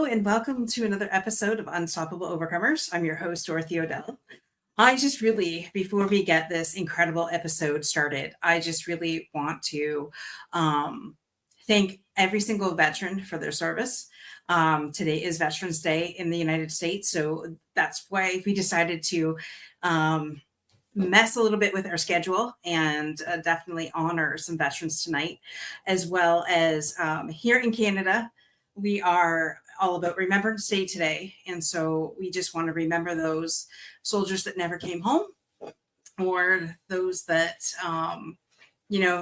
and welcome to another episode of Unstoppable Overcomers. I'm your host, Dorothy Odell. I just really, before we get this incredible episode started, I just really want to thank every single veteran for their service. Today is Veterans Day in the United States, so that's why we decided to mess a little bit with our schedule and definitely honor some veterans tonight, as well as here in Canada. We are all about Remembrance Day today. And so we just want to remember those soldiers that never came home, or those that,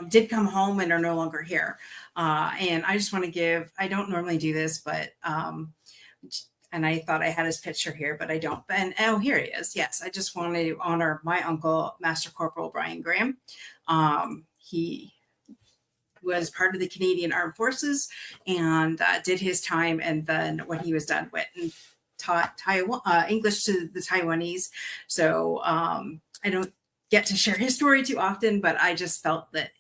did come home and are no longer here. And I just want to give, I don't normally do this, but, and I thought I had his picture here, but I don't. And oh, here he is. Yes, I just wanted to honor my uncle, Master Corporal Brian Graham. He was part of the Canadian Armed Forces and did his time, and then when he was done, went and taught English to the Taiwanese. So I don't get to share his story too often, but I just felt that,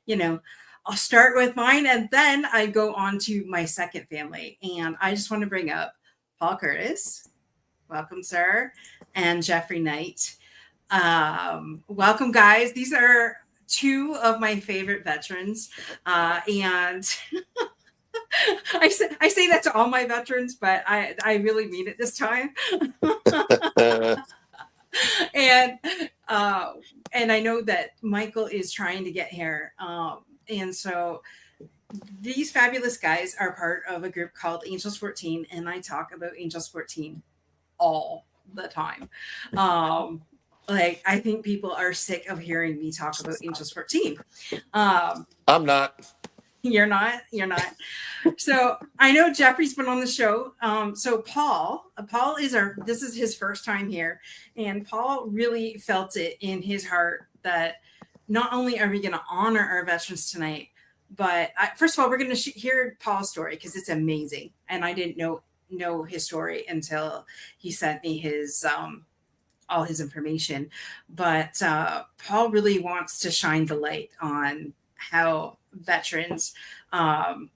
I'll start with mine and then I go on to my second family. And I just want to bring up Paul Curtis. Welcome, sir. And Jeffrey Knight. Welcome, guys. These are two of my favorite veterans. And I say that to all my veterans, but I really mean it this time. And I know that Michael is trying to get here. And so these fabulous guys are part of a group called Angels 14, and I talk about Angels 14 all the time. I think people are sick of hearing me talk about Angels 14. I'm not. You're not. So I know Jeffrey's been on the show. So Paul this is his first time here. And Paul really felt it in his heart that not only are we going to honor our veterans tonight, but first of all, we're going to hear Paul's story because it's amazing. And I didn't know his story until he sent me his all his information. But Paul really wants to shine the light on how veterans have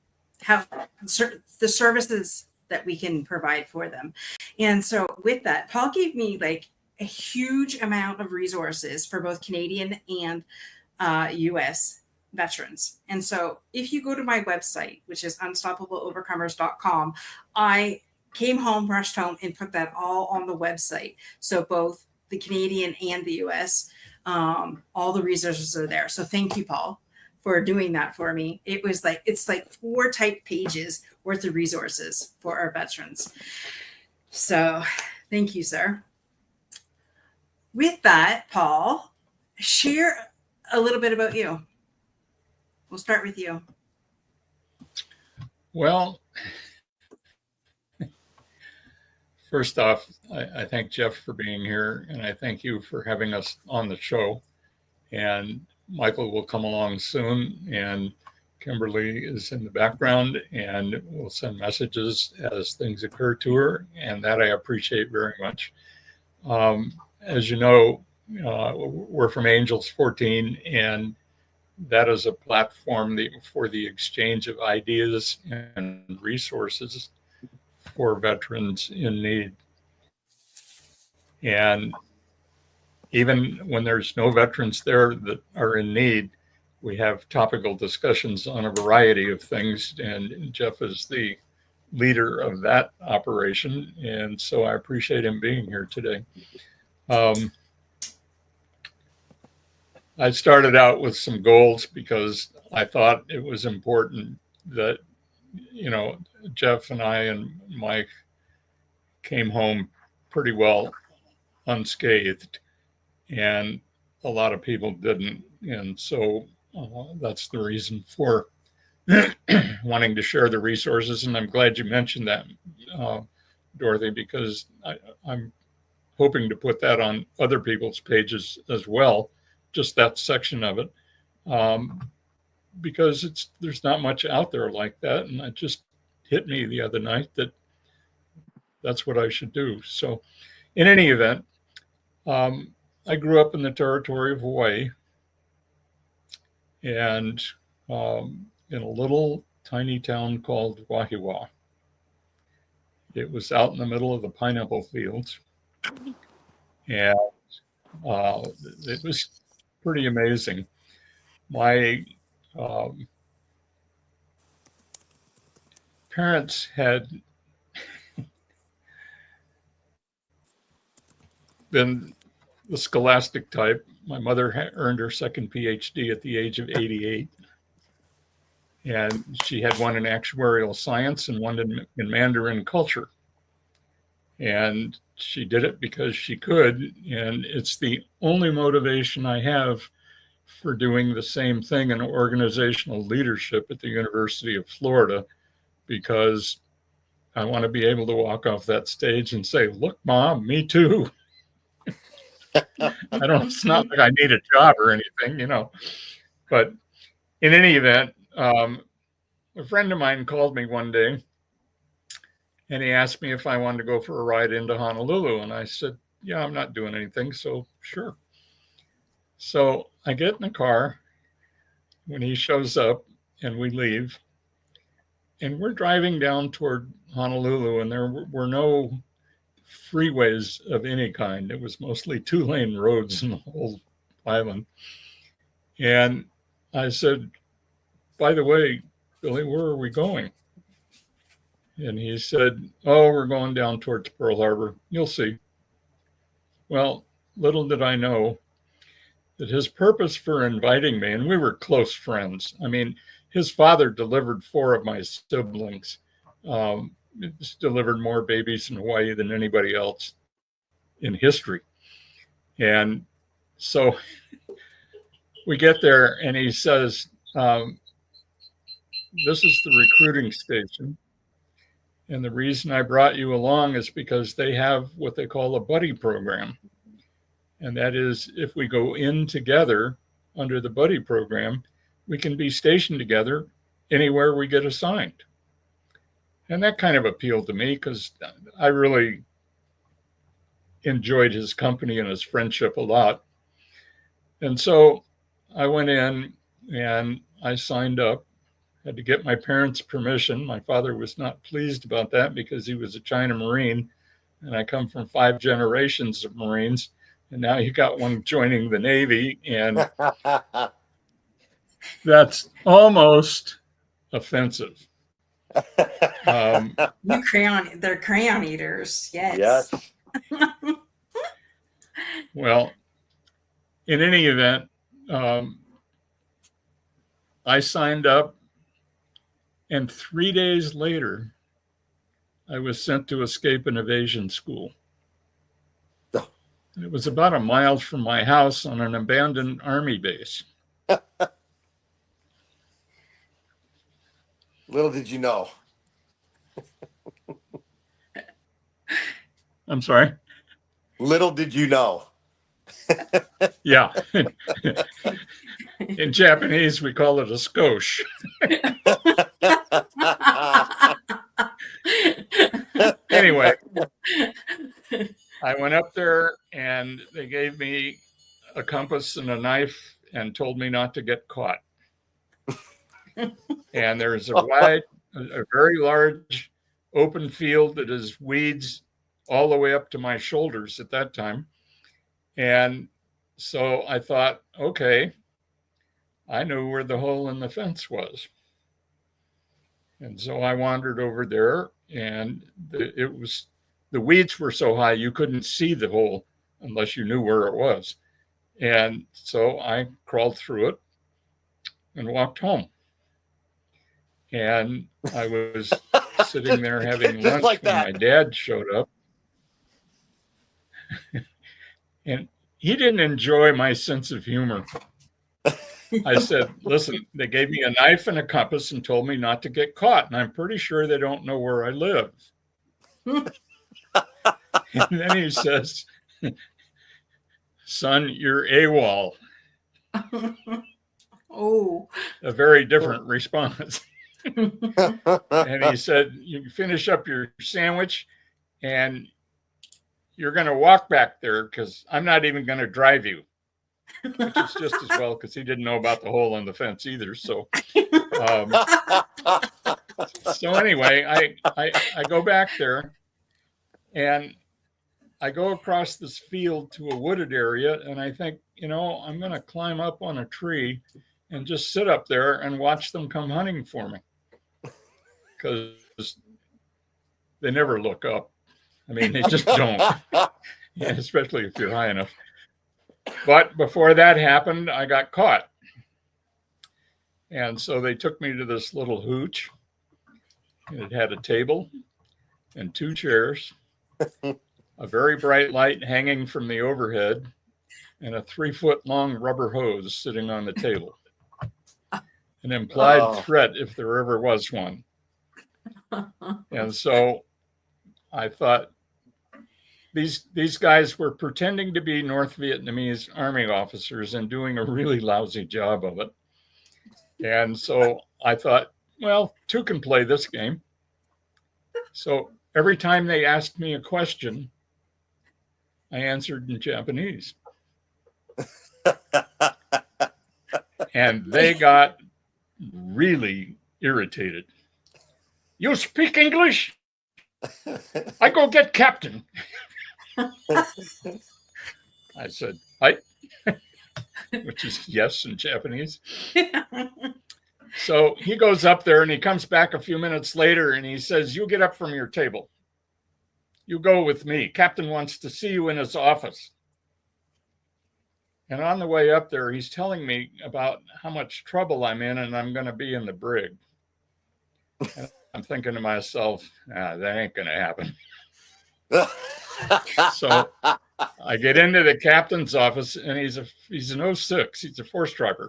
the services that we can provide for them. And so with that, Paul gave me like a huge amount of resources for both Canadian and US veterans. And so if you go to my website, which is unstoppableovercomers.com, I came home, rushed home, and put that all on the website. So both the Canadian and the US, all the resources are there. So thank you, Paul, for doing that for me. It's like 4 typed pages worth of resources for our veterans. So thank you, sir. With that, Paul, share a little bit about you. We'll start with you. Well, first off, I thank Jeff for being here, and I thank you for having us on the show. And Michael will come along soon, and Kimberly is in the background and will send messages as things occur to her, and that I appreciate very much. As you know, we're from Angels 14, and that is a platform for the exchange of ideas and resources for veterans in need. And even when there's no veterans there that are in need, we have topical discussions on a variety of things. And Jeff is the leader of that operation. And so I appreciate him being here today. I started out with some goals because I thought it was important that, Jeff and I and Mike came home pretty well unscathed, and a lot of people didn't. And so that's the reason for wanting to share the resources. And I'm glad you mentioned that, Dorothy, because I'm hoping to put that on other people's pages as well, just that section of it, because there's not much out there like that. And it just hit me the other night that that's what I should do. So in any event, I grew up in the territory of Hawaii, and in a little tiny town called Wahiawa. It was out in the middle of the pineapple fields. And it was pretty amazing. My parents had been the scholastic type. My mother earned her second PhD at the age of 88. And she had one in actuarial science and one in Mandarin culture. And she did it because she could. And it's the only motivation I have for doing the same thing in organizational leadership at the University of Florida, because I want to be able to walk off that stage and say, look, Mom, me too. It's not like I need a job or anything, but in any event, a friend of mine called me one day and he asked me if I wanted to go for a ride into Honolulu. And I said, yeah, I'm not doing anything. So sure. So I get in the car when he shows up and we leave, and we're driving down toward Honolulu, and there were no freeways of any kind. It was mostly 2-lane roads in the whole island. And I said, by the way, Billy, where are we going? And he said, oh, we're going down towards Pearl Harbor. You'll see. Well, little did I know that his purpose for inviting me, and we were close friends. I mean, his father delivered 4 of my siblings. He's delivered more babies in Hawaii than anybody else in history. And so we get there and he says, this is the recruiting station. And the reason I brought you along is because they have what they call a buddy program. And that is, if we go in together under the buddy program, we can be stationed together anywhere we get assigned. And that kind of appealed to me because I really enjoyed his company and his friendship a lot. And so I went in and I signed up. Had to get my parents' permission. My father was not pleased about that because he was a China Marine, and I come from 5 generations of Marines, and now you got one joining the Navy, and that's almost offensive. They're crayon eaters. Yes. Well, in any event, I signed up, and 3 days later, I was sent to escape and evasion school. It was about a mile from my house on an abandoned army base. Little did you know. I'm sorry? Little did you know. Yeah. In Japanese, we call it a skosh. Anyway, I went up there and they gave me a compass and a knife and told me not to get caught. And there's a very large open field that is weeds all the way up to my shoulders at that time. And so I thought, okay, I knew where the hole in the fence was. And so I wandered over there, and the weeds were so high you couldn't see the hole unless you knew where it was. And so I crawled through it and walked home. And I was sitting there having lunch like when my dad showed up. And he didn't enjoy my sense of humor. I said, listen, they gave me a knife and a compass and told me not to get caught. And I'm pretty sure they don't know where I live. And then he says, son, you're AWOL. Oh. A very different response. And he said, you finish up your sandwich and you're going to walk back there because I'm not even going to drive you. Which is just as well because he didn't know about the hole in the fence either. So, so anyway, I go back there And I go across this field to a wooded area, and I think, I'm going to climb up on a tree and just sit up there and watch them come hunting for me, because they never look up. I mean, they just don't, especially if you're high enough. But before that happened, I got caught. And so they took me to this little hooch. It had a table and 2 chairs, a very bright light hanging from the overhead, and a 3-foot long rubber hose sitting on the table. An implied threat if there ever was one. And so I thought, these guys were pretending to be North Vietnamese army officers and doing a really lousy job of it. And so I thought, well, 2 can play this game. So every time they asked me a question, I answered in Japanese. And they got really irritated. You speak English? I go get captain. I said, hi, which is yes in Japanese. So he goes up there and he comes back a few minutes later and he says, you get up from your table. You go with me. Captain wants to see you in his office. And on the way up there, he's telling me about how much trouble I'm in and I'm going to be in the brig. And I'm thinking to myself, that ain't going to happen. So I get into the captain's office and he's an 06. He's a 4-stroker.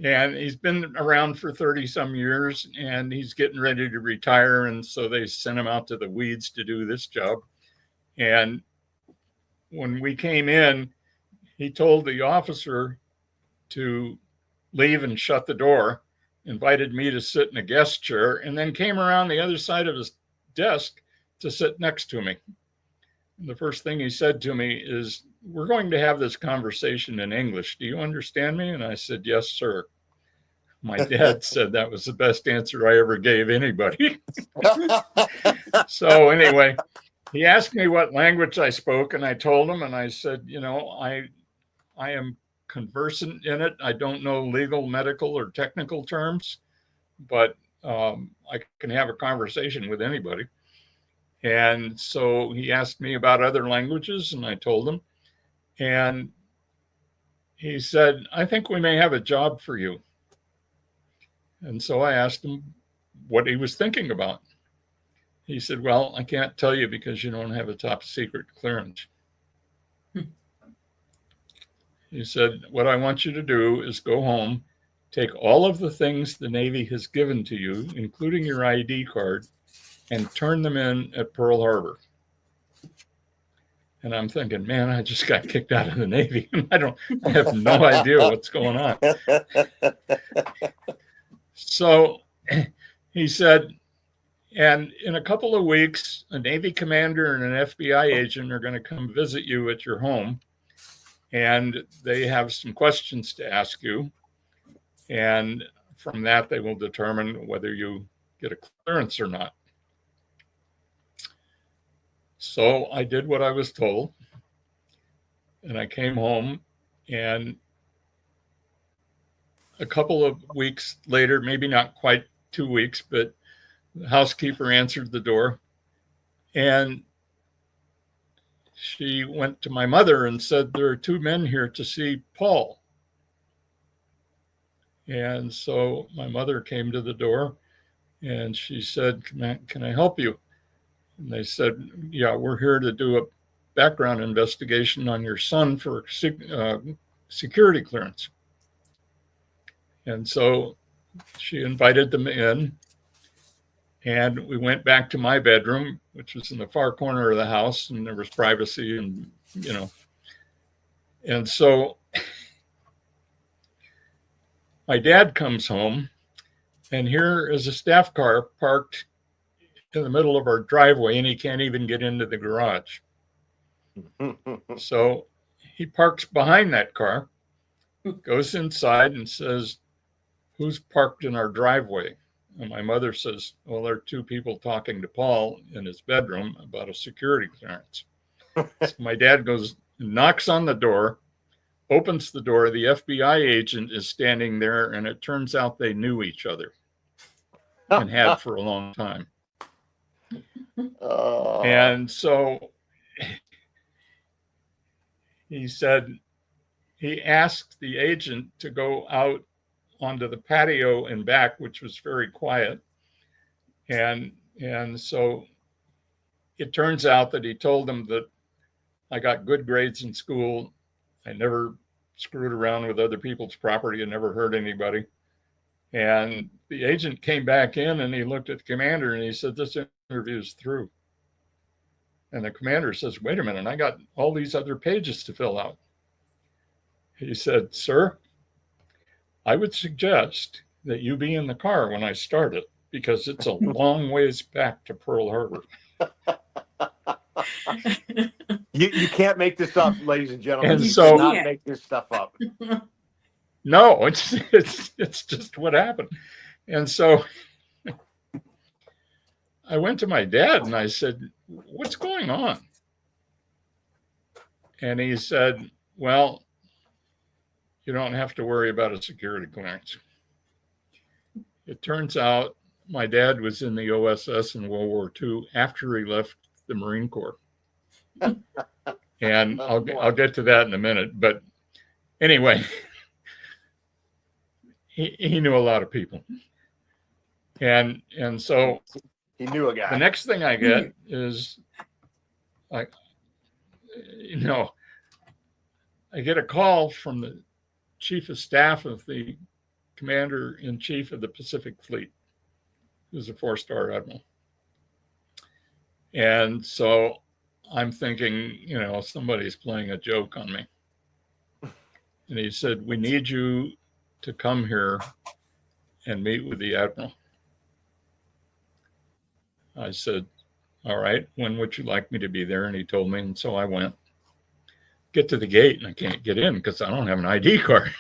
And he's been around for 30 some years and he's getting ready to retire. And so they sent him out to the weeds to do this job. And when we came in, he told the officer to leave and shut the door, invited me to sit in a guest chair, and then came around the other side of his desk to sit next to me. And the first thing he said to me is, we're going to have this conversation in English. Do you understand me? And I said, yes, sir. My dad said that was the best answer I ever gave anybody. So anyway, he asked me what language I spoke, and I told him, and I said, I am conversant in it. I don't know legal, medical, or technical terms, but I can have a conversation with anybody. And so he asked me about other languages, and I told him. And he said, I think we may have a job for you. And so I asked him what he was thinking about. He said, well, I can't tell you because you don't have a top secret clearance. He said, what I want you to do is go home, take all of the things the Navy has given to you, including your ID card, and turn them in at Pearl Harbor. And I'm thinking, man, I just got kicked out of the Navy. I have no idea what's going on. So he said, and in a couple of weeks, a Navy commander and an FBI agent are going to come visit you at your home. And they have some questions to ask you. And from that, they will determine whether you get a clearance or not. So I did what I was told. And I came home, and a couple of weeks later, maybe not quite 2 weeks, but the housekeeper answered the door. And she went to my mother and said, there are 2 men here to see Paul. And so my mother came to the door and she said, can I help you? And they said, yeah, we're here to do a background investigation on your son for security clearance. And so she invited them in. And we went back to my bedroom, which was in the far corner of the house, and there was privacy and. And so my dad comes home, and here is a staff car parked in the middle of our driveway, and he can't even get into the garage. So he parks behind that car, goes inside and says, who's parked in our driveway? And my mother says, well, there are two people talking to Paul in his bedroom about a security clearance. So my dad goes, knocks on the door, opens the door. The FBI agent is standing there, and it turns out they knew each other and had for a long time. Oh. And so he said, he asked the agent to go out onto the patio in back, which was very quiet. And so it turns out that he told them that I got good grades in school. I never screwed around with other people's property and never hurt anybody. And the agent came back in and he looked at the commander and he said, this interview is through. And the commander says, wait a minute, I got all these other pages to fill out. He said, sir, I would suggest that you be in the car when I start it, because it's a long ways back to Pearl Harbor. You can't make this up, ladies and gentlemen. And You so- cannot make this stuff up. No, it's just what happened. And so I went to my dad and I said, what's going on? And he said, well, you don't have to worry about a security clearance. It turns out my dad was in the OSS in World War II after he left the Marine Corps. And I'll get to that in a minute. But anyway, he knew a lot of people. And so He knew a guy. the next thing I get is I get a call from the chief of staff of the commander-in-chief of the Pacific Fleet, who's a 4-star admiral. And so I'm thinking, somebody's playing a joke on me. And he said, we need you to come here and meet with the admiral. I said, all right, when would you like me to be there? And he told me, and so I went. Get to the gate, and I can't get in because I don't have an ID card.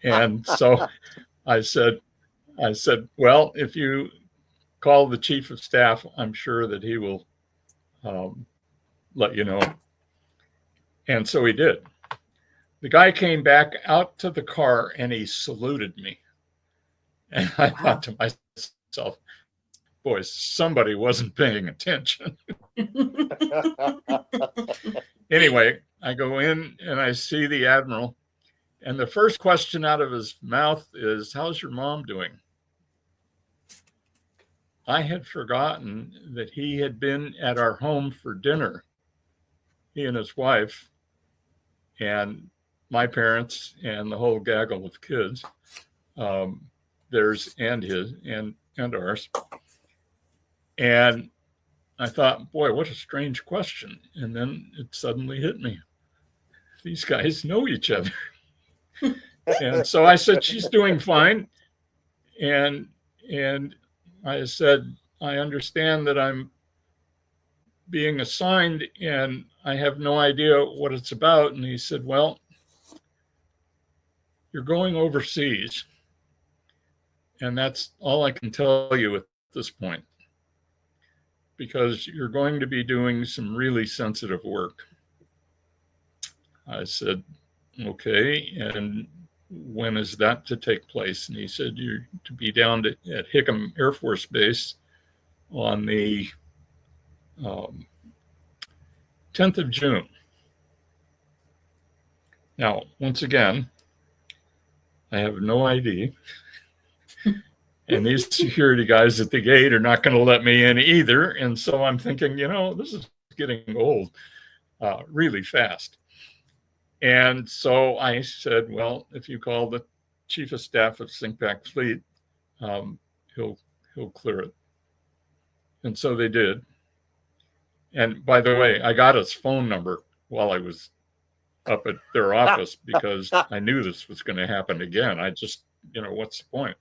And so I said, well, if you call the chief of staff, I'm sure that he will let you know. And so he did. The guy came back out to the car and he saluted me. And I thought to myself, boy, somebody wasn't paying attention. Anyway, I go in and I see the admiral. And the first question out of his mouth is, how's your mom doing? I had forgotten that he had been at our home for dinner, he and his wife, and my parents, and the whole gaggle of kids, theirs and his and ours. And I thought, boy, what a strange question. And then it suddenly hit me. These guys know each other. And so I said, she's doing fine. And I said, I understand that I'm being assigned and I have no idea what it's about. And he said, well, you're going overseas. And that's all I can tell you at this point, because you're going to be doing some really sensitive work. I said, okay, and when is that to take place? And he said, you're to be down at Hickam Air Force Base on the 10th of June. Now, once again, I have no ID. And these security guys at the gate are not going to let me in either. And so I'm thinking, this is getting old really fast. And so I said, well, if you call the chief of staff of Sinkback Fleet, he'll clear it. And so they did. And by the way, I got his phone number while I was up at their office because I knew this was going to happen again. I just, what's the point?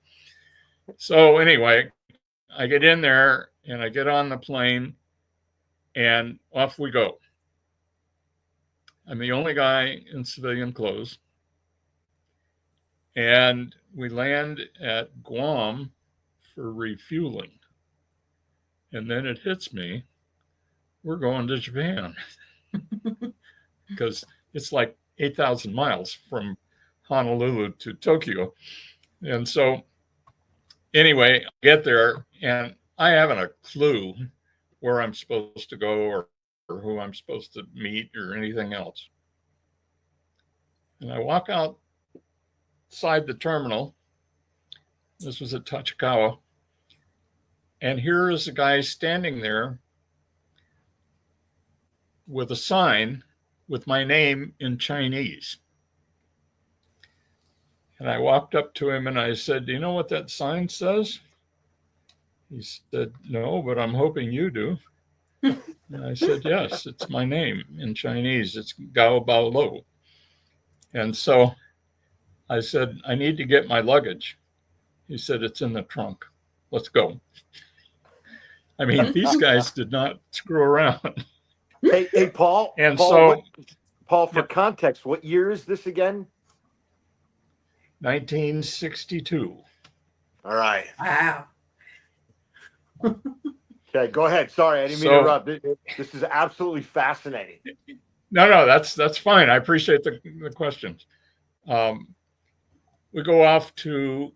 So anyway, I get in there and I get on the plane and off we go. I'm the only guy in civilian clothes. And we land at Guam for refueling. And then it hits me, we're going to Japan. Because it's like 8,000 miles from Honolulu to Tokyo. And so anyway, I get there and I haven't a clue where I'm supposed to go or who I'm supposed to meet or anything else. And I walk outside the terminal. This was at Tachikawa. And here is a guy standing there with a sign with my name in Chinese. And I walked up to him and I said, "Do you know what that sign says?" He said, "No, but I'm hoping you do." And I said, "Yes, it's my name in Chinese. It's Gao Bao Lo." And so I said, "I need to get my luggage." He said, "It's in the trunk. Let's go." I mean, these guys did not screw around. Hey, Paul. And Paul, so, Paul, for context, what year is this again? 1962. All right. Wow. Okay, go ahead. Sorry, I didn't mean to interrupt. This is absolutely fascinating. No, that's fine. I appreciate the questions. We go off to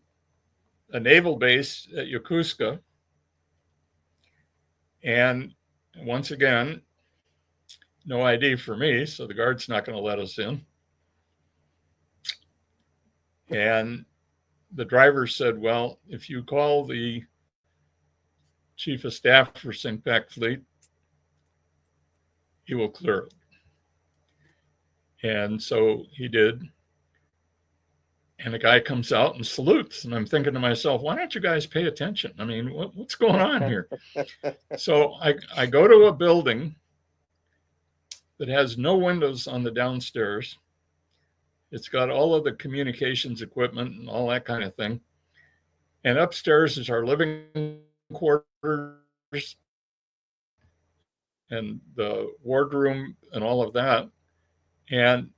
a naval base at Yokosuka. And once again, no ID for me, so the guard's not going to let us in. And the driver said, "Well, if you call the chief of staff for Singpac Fleet, he will clear it." And so he did. And the guy comes out and salutes. And I'm thinking to myself, why don't you guys pay attention? I mean, what's going on here? So I go to a building that has no windows on the downstairs. It's got all of the communications equipment and all that kind of thing. And upstairs is our living quarters and the wardroom and all of that. And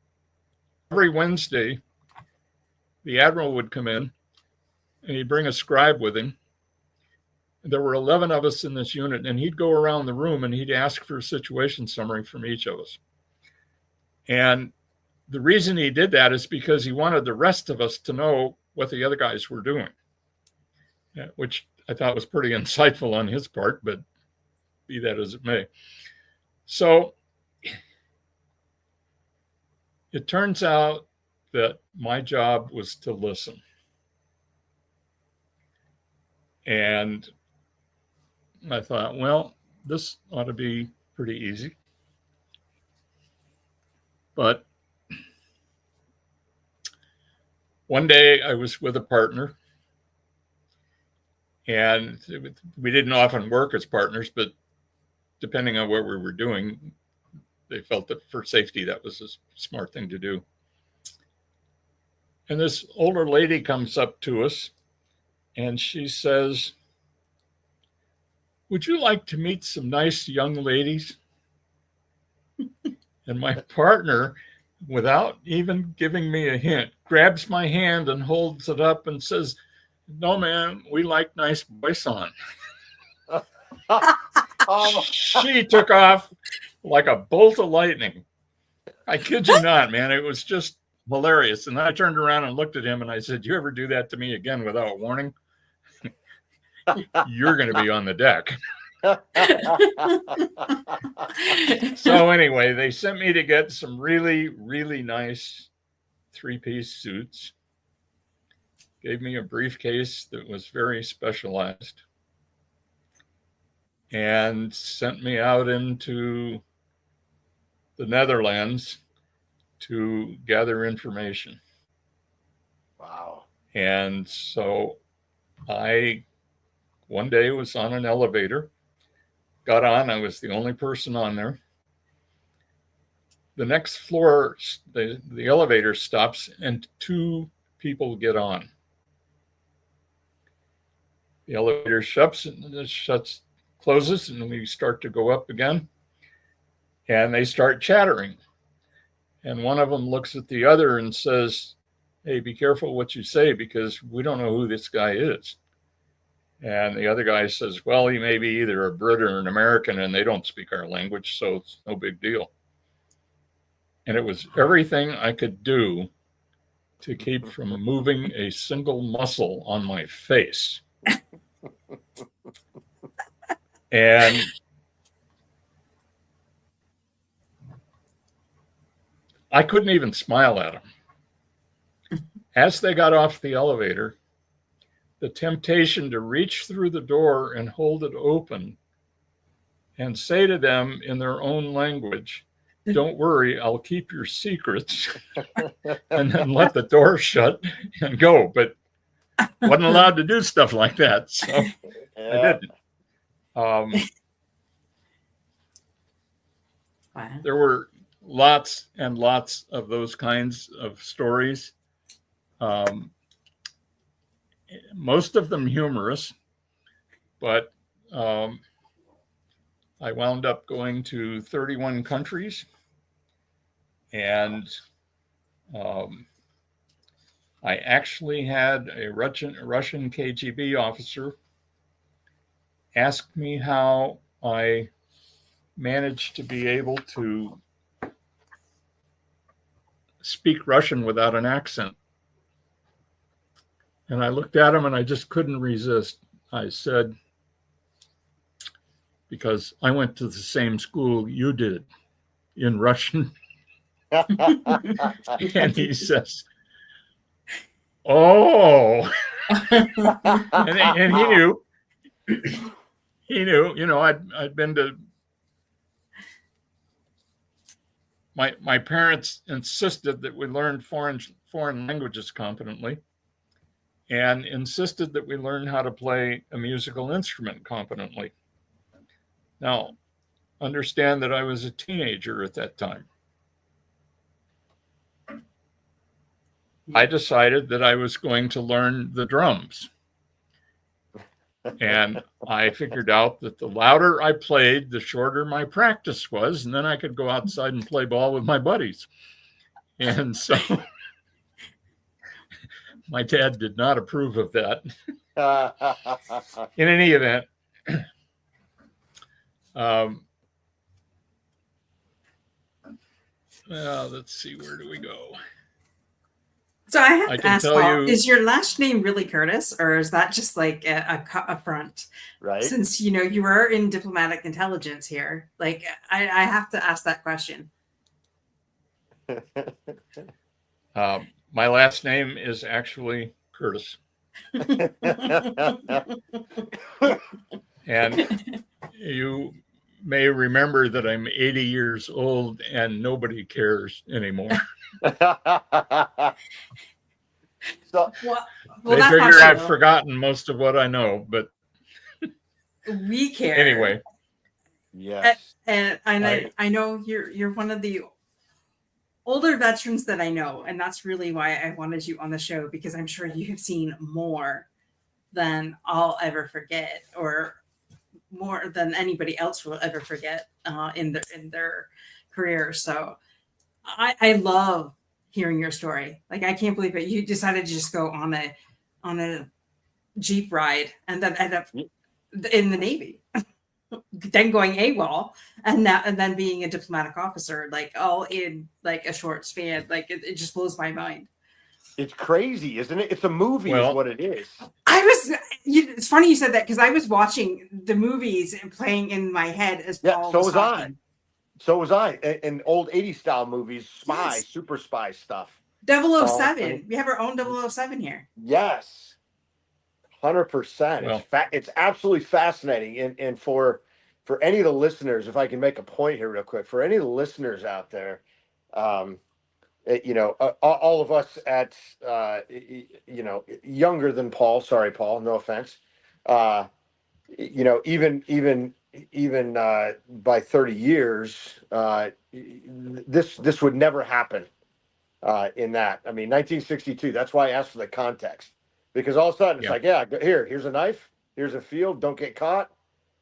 every Wednesday, the admiral would come in and he'd bring a scribe with him. There were 11 of us in this unit, and he'd go around the room and he'd ask for a situation summary from each of us. And the reason he did that is because he wanted the rest of us to know what the other guys were doing, which I thought was pretty insightful on his part, but be that as it may. So it turns out that my job was to listen. And I thought, well, this ought to be pretty easy. But one day I was with a partner, and we didn't often work as partners, but depending on what we were doing, they felt that for safety, that was a smart thing to do. And this older lady comes up to us and she says, "Would you like to meet some nice young ladies?" And my partner, without even giving me a hint, grabs my hand and holds it up and says, "No, man, we like nice boys on." She took off like a bolt of lightning. I kid you not, man. It was just hilarious. And then I turned around and looked at him and I said, "You ever do that to me again without warning, you're going to be on the deck." So anyway, they sent me to get some really, really nice 3-piece suits, gave me a briefcase that was very specialized, and sent me out into the Netherlands to gather information. Wow. And so I one day was on an elevator, got on, I was the only person on there. The next floor, the elevator stops and 2 people get on. The elevator closes, and we start to go up again. And they start chattering. And one of them looks at the other and says, hey, be careful what you say because we don't know who this guy is. And the other guy says, well, he may be either a Brit or an American and they don't speak our language, so it's no big deal. And it was everything I could do to keep from moving a single muscle on my face. And I couldn't even smile at them. As they got off the elevator, the temptation to reach through the door and hold it open and say to them in their own language, don't worry, I'll keep your secrets, and then let the door shut and go. But wasn't allowed to do stuff like that, so I didn't. Wow. There were lots and lots of those kinds of stories. Most of them humorous, but I wound up going to 31 countries, and I actually had a Russian KGB officer ask me how I managed to be able to speak Russian without an accent. And I looked at him and I just couldn't resist. I said, because I went to the same school you did in Russian. And he says, oh. and he knew, you know, I'd been to, my parents insisted that we learn foreign languages competently, and insisted that we learn how to play a musical instrument competently. Now, understand that I was a teenager at that time. I decided that I was going to learn the drums. And I figured out that the louder I played, the shorter my practice was, and then I could go outside and play ball with my buddies. And so my dad did not approve of that. In any event, let's see, where do we go? So I have to ask, Paul, you, is your last name really Curtis, or is that just like a front? Right. Since, you know, you were in diplomatic intelligence here. Like, I have to ask that question. My last name is actually Curtis. And you may remember that I'm 80 years old and nobody cares anymore. So, well, they figure I've forgotten most of what I know, but we care anyway. Yes, and I know you're one of the older veterans that I know, and that's really why I wanted you on the show, because I'm sure you have seen more than I'll ever forget, or more than anybody else will ever forget in their career. So I love hearing your story. Like, I can't believe it. You decided to just go on a Jeep ride and then end up in the Navy, then going AWOL, and then being a diplomatic officer, like all in like a short span. Like, it just blows my mind. It's crazy, isn't it? It's a movie, is what it is. It's funny you said that, because I was watching the movies and playing in my head as Paul was talking. So was I. In old 80s style movies, super spy stuff. 007. We have our own 007 here. Yes. 100%. Well, it's absolutely fascinating. And for any of the listeners, if I can make a point here real quick, for any of the listeners out there, you know, all of us at, you know, younger than Paul, sorry, Paul, no offense. You know, even by 30 years, this would never happen in that. I mean, 1962, that's why I asked for the context, because all of a sudden it's like, here's a knife, here's a field, don't get caught,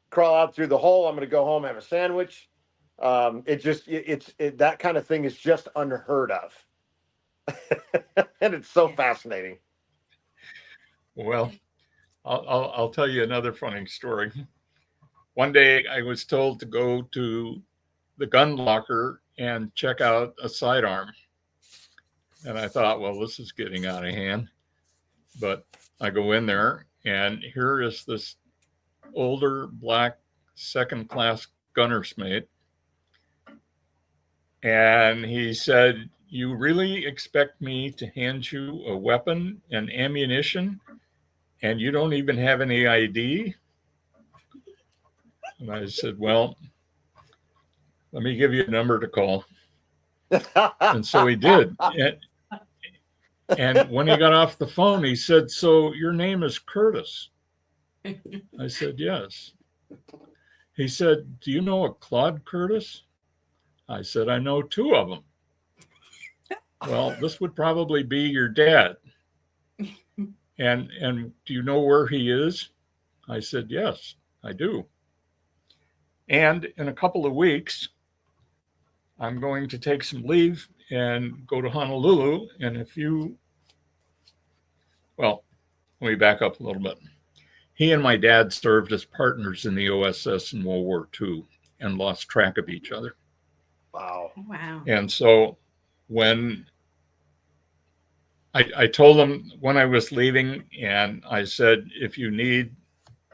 crawl out through the hole, I'm going to go home, have a sandwich. That kind of thing is just unheard of. And it's so fascinating. Well, I'll tell you another funny story. One day I was told to go to the gun locker and check out a sidearm. And I thought, well, this is getting out of hand. But I go in there, and here is this older black second class gunner's mate. And he said, "You really expect me to hand you a weapon and ammunition, and you don't even have any ID?" And I said, "Well, let me give you a number to call." And so he did. And when he got off the phone, he said, "So your name is Curtis?" I said, "Yes." He said, "Do you know a Claude Curtis?" I said, "I know two of them." "Well, this would probably be your dad. And do you know where he is?" I said, "Yes, I do. And in a couple of weeks, I'm going to take some leave and go to Honolulu. And well, let me back up a little bit. He and my dad served as partners in the OSS in World War II and lost track of each other. Wow. Wow. And so when I told him when I was leaving, and I said, if you need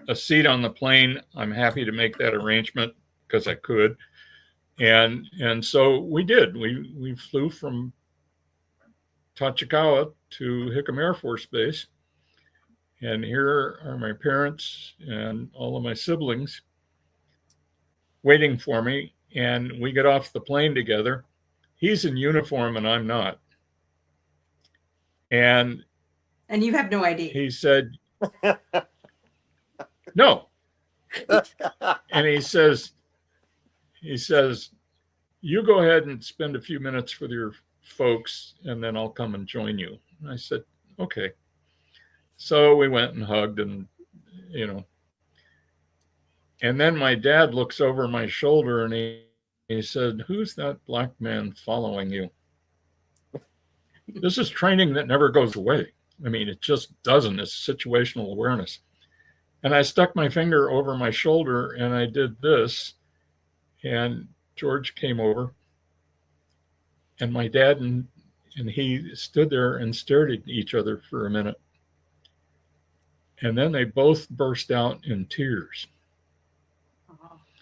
a seat on the plane, I'm happy to make that arrangement, because I could. And so we did. We flew from Tachikawa to Hickam Air Force Base. And here are my parents and all of my siblings waiting for me. And we get off the plane together. He's in uniform and I'm not. And you have no ID. he said, "No." And he says, "You go ahead and spend a few minutes with your folks, and then I'll come and join you." And I said, "Okay." So we went and hugged, and and then my dad looks over my shoulder and he said, "Who's that black man following you?" This is training that never goes away. I mean, it just doesn't. It's situational awareness. And I stuck my finger over my shoulder and I did this. And George came over. And my dad and he stood there and stared at each other for a minute. And then they both burst out in tears.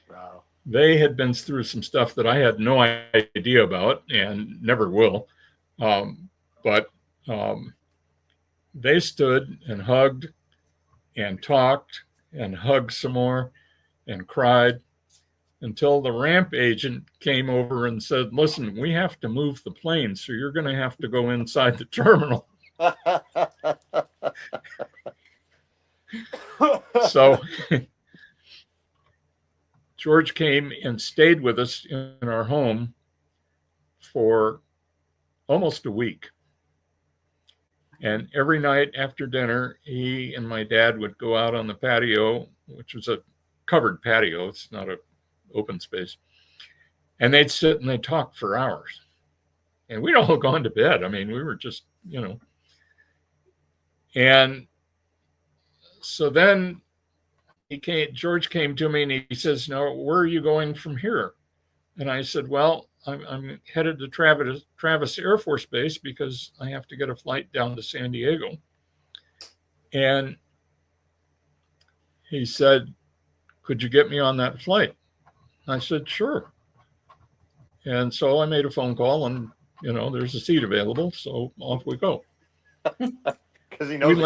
Wow. They had been through some stuff that I had no idea about and never will. But they stood and hugged and talked and hugged some more and cried until the ramp agent came over and said, "Listen, we have to move the plane, so you're going to have to go inside the terminal." So George came and stayed with us in our home for almost a week. And every night after dinner, he and my dad would go out on the patio, which was a covered patio. It's not an open space. And they'd sit and they'd talk for hours. And we'd all gone to bed. I mean, we were just, And so then George came to me and he says, "Now, where are you going from here?" And I said, "Well, I'm headed to Travis Air Force Base because I have to get a flight down to San Diego." And he said, "Could you get me on that flight?" I said, "Sure." And so I made a phone call and, there's a seat available. So off we go. Because he knows. We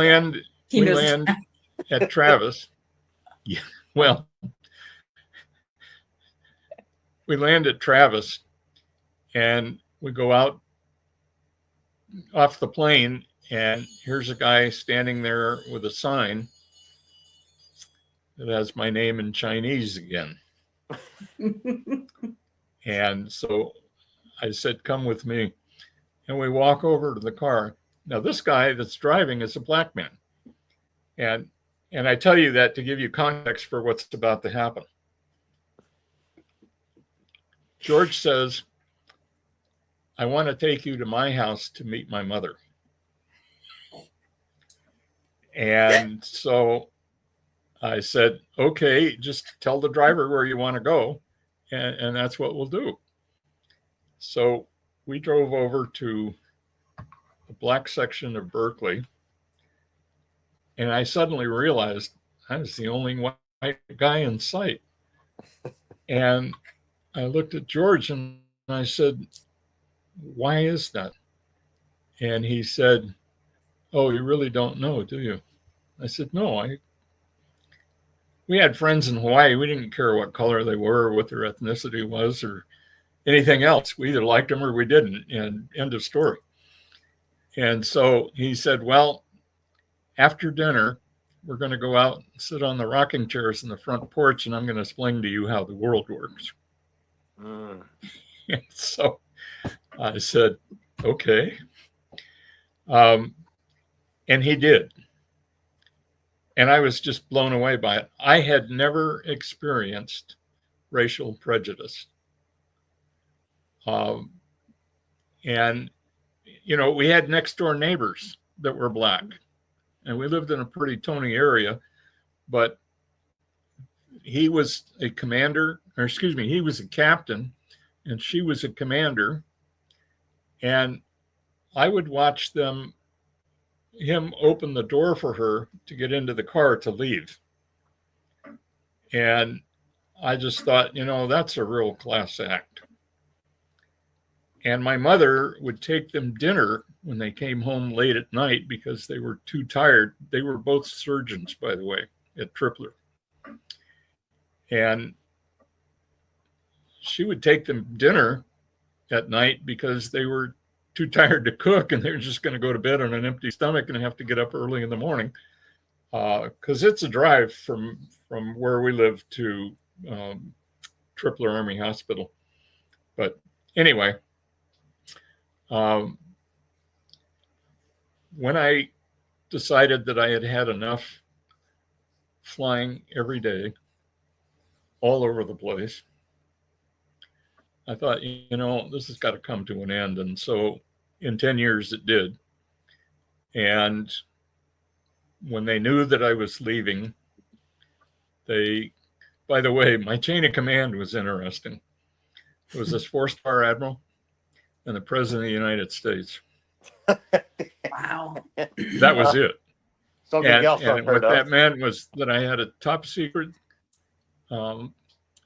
land at Travis. Yeah, well, we land at Travis and we go out off the plane, and here's a guy standing there with a sign that has my name in Chinese again. And so I said, "Come with me." And we walk over to the car. Now, this guy that's driving is a black man. And I tell you that to give you context for what's about to happen. George says, I want to take you to my house to meet my mother. And so I said, okay, just tell the driver where you want to go. And that's what we'll do. So we drove over to the black section of Berkeley. And I suddenly realized I was the only white guy in sight. And I looked at George and I said, why is that? And he said, oh, you really don't know, do you? I said, no, we had friends in Hawaii. We didn't care what color they were or what their ethnicity was or anything else. We either liked them or we didn't, and end of story. And so he said, well, after dinner, we're going to go out and sit on the rocking chairs in the front porch, and I'm going to explain to you how the world works. And so I said, okay. And he did. And I was just blown away by it. I had never experienced racial prejudice. And, we had next door neighbors that were black. And we lived in a pretty Tony area, but he was a commander, he was a captain, and she was a commander. And I would watch him open the door for her to get into the car to leave. And I just thought, that's a real class act. And my mother would take them dinner when they came home late at night because they were too tired. They were both surgeons, by the way, at Tripler. And she would take them dinner at night because they were too tired to cook and they're just going to go to bed on an empty stomach and have to get up early in the morning. Because it's a drive from where we live to Tripler Army Hospital. But anyway, when I decided that I had had enough flying every day, all over the place, I thought, this has got to come to an end. And so in 10 years it did. And when they knew that I was leaving, by the way, my chain of command was interesting. It was this 4-star admiral and the president of the United States. Wow. That was it. Something else I've and heard what of. that meant was that I had a top secret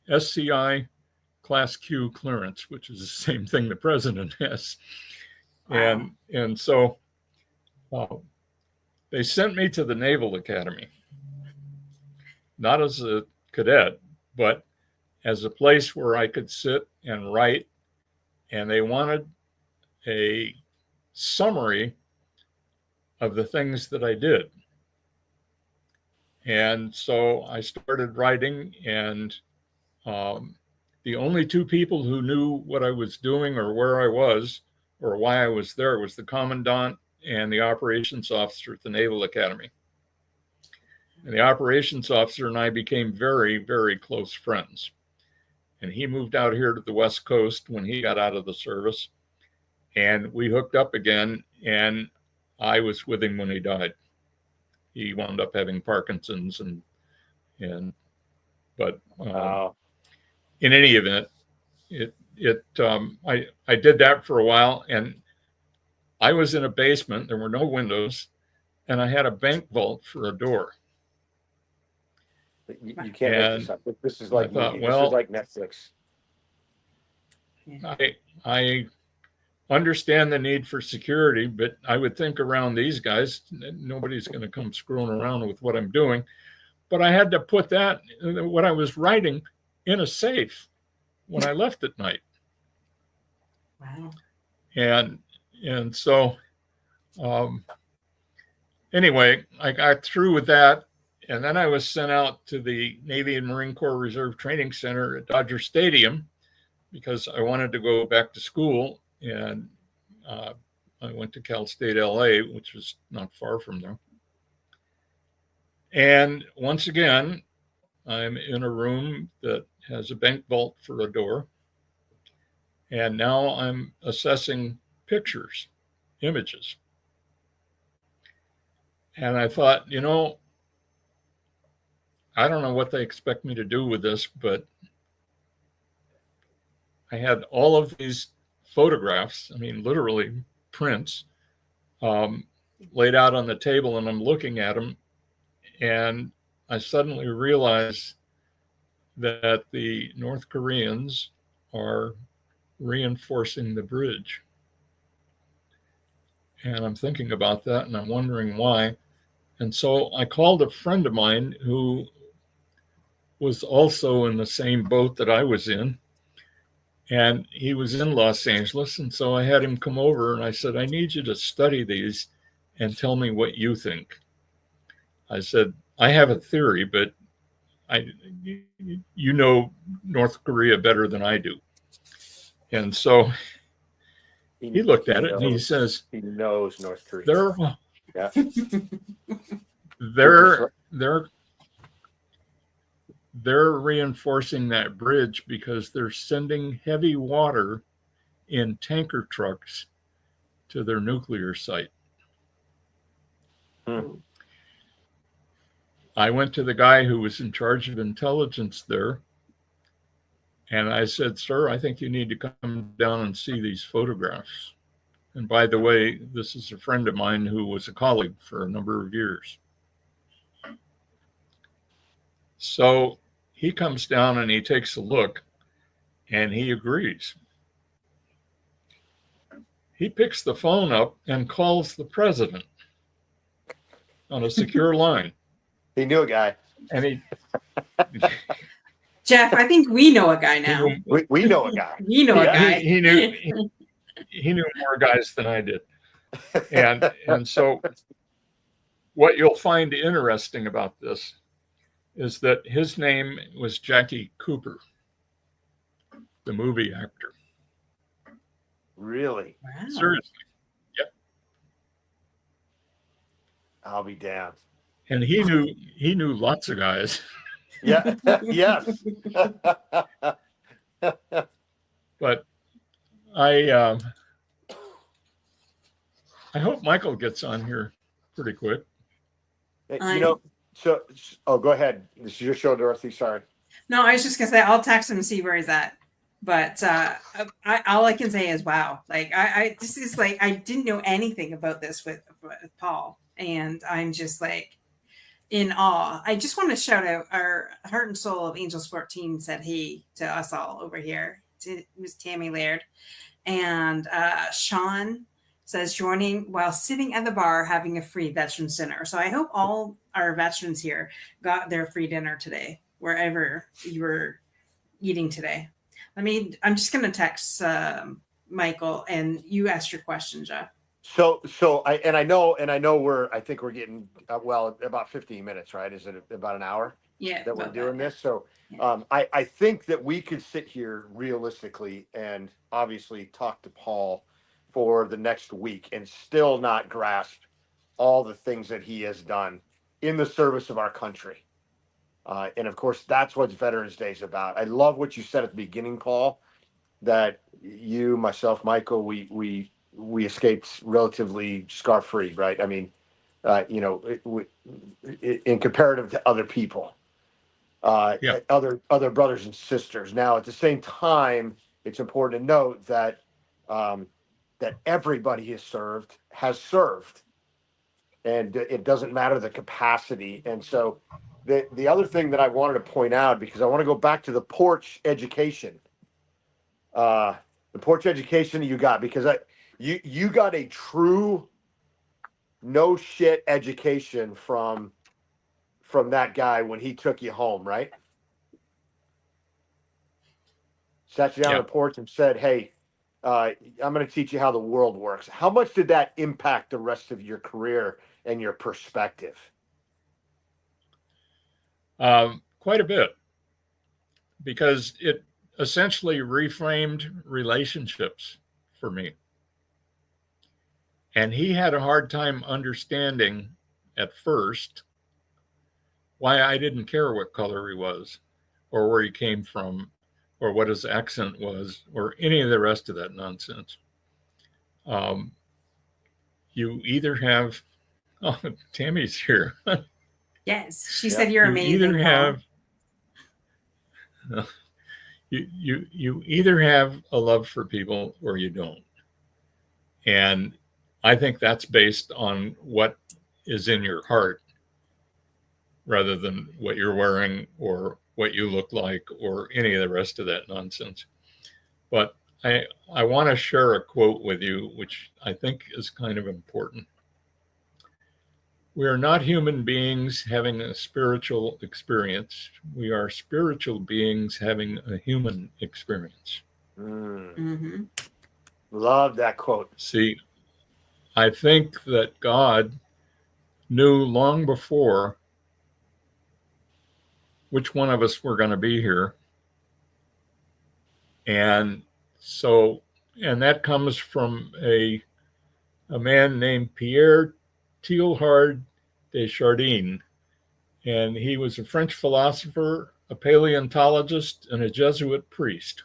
SCI Class Q clearance, which is the same thing the president has. Wow. And so they sent me to the Naval Academy, not as a cadet, but as a place where I could sit and write. And they wanted a summary of the things that I did. And so I started writing, and the only two people who knew what I was doing or where I was or why I was there was the commandant and the operations officer at the Naval Academy. And the operations officer and I became very, very close friends. And he moved out here to the West Coast when he got out of the service. And we hooked up again, and I was with him when he died. He wound up having Parkinson's, but Wow. in any event, I did that for a while, and I was in a basement. There were no windows, and I had a bank vault for a door. You can't make this up. This is like thought, this is like Netflix. I understand the need for security, but I would think around these guys, nobody's going to come screwing around with what I'm doing. But I had to put that, what I was writing, in a safe when I left at night. Wow. And so anyway, I got through with that. And then I was sent out to the Navy and Marine Corps Reserve Training Center at Dodger Stadium because I wanted to go back to school. And I went to Cal State LA, which was not far from there. And once again, I'm in a room that has a bank vault for a door. And now I'm assessing pictures, images. And I thought, I don't know what they expect me to do with this, but I had all of these photographs, I mean, literally prints, laid out on the table, and I'm looking at them. And I suddenly realized that the North Koreans are reinforcing the bridge. And I'm thinking about that, and I'm wondering why. And so I called a friend of mine who was also in the same boat that I was in. And he was in Los Angeles. And so I had him come over, and I said, I need you to study these and tell me what you think. I said, I have a theory, but you know North Korea better than I do. And so he looked at it and he says, he knows North Korea. They're reinforcing that bridge because they're sending heavy water in tanker trucks to their nuclear site. I went to the guy who was in charge of intelligence there, and I said, sir, I think you need to come down and see these photographs. And by the way, this is a friend of mine who was a colleague for a number of years. So he comes down and he takes a look, and he agrees. He picks the phone up and calls the president on a secure line. He knew a guy. And he Jeff, I think we know a guy now. We know a guy. We know a guy. He knew more guys than I did. And so what you'll find interesting about this is that his name was Jackie Cooper, the movie actor. Really? Wow. Seriously. Yep. I'll be damned. And he knew lots of guys. Yeah. Yes. But I hope Michael gets on here pretty quick. So go ahead. This is your show, Dorothy. Sorry. No, I was just gonna say I'll text him and see where he's at. But all I can say is wow. Like I this is like I didn't know anything about this with Paul, and I'm just like in awe. I just want to shout out our heart and soul of Angel Sport team said hey to us all over here. To Miss Tammy Laird and Sean says joining while sitting at the bar having a free veterans dinner. So I hope all our veterans here got their free dinner today, wherever you were eating today. I'm just going to text Michael and you ask your question, Jeff. So I know I think we're getting about 15 minutes, right? Is it about an hour? Yeah, that we're doing this. So I think that we could sit here realistically and obviously talk to Paul for the next week and still not grasp all the things that he has done in the service of our country. And of course, that's what Veterans Day is about. I love what you said at the beginning, Paul, that you, myself, Michael, we escaped relatively scar-free, right? I mean, in comparative to other people. Other brothers and sisters. Now, at the same time, it's important to note that that everybody has served, and it doesn't matter the capacity. And so, the other thing that I wanted to point out, because I want to go back to the porch education, you got, because you got a true no shit education from that guy when he took you home, right? Sat you down on the porch and said, hey, I'm going to teach you how the world works. How much did that impact the rest of your career and your perspective? Quite a bit, because it essentially reframed relationships for me. And he had a hard time understanding at first why I didn't care what color he was or where he came from or what his accent was, or any of the rest of that nonsense. You either have, oh, Tammy's here. Yes, she Yeah. said you're You either amazing, Paul. have, you either have a love for people or you don't. And I think that's based on what is in your heart rather than what you're wearing or what you look like or any of the rest of that nonsense. But I want to share a quote with you, which I think is kind of important. We are not human beings having a spiritual experience. We are spiritual beings having a human experience. Mm-hmm. Love that quote. See, I think that God knew long before which one of us were going to be here. And so, and that comes from a man named Pierre Teilhard de Chardin. And he was a French philosopher, a paleontologist, and a Jesuit priest.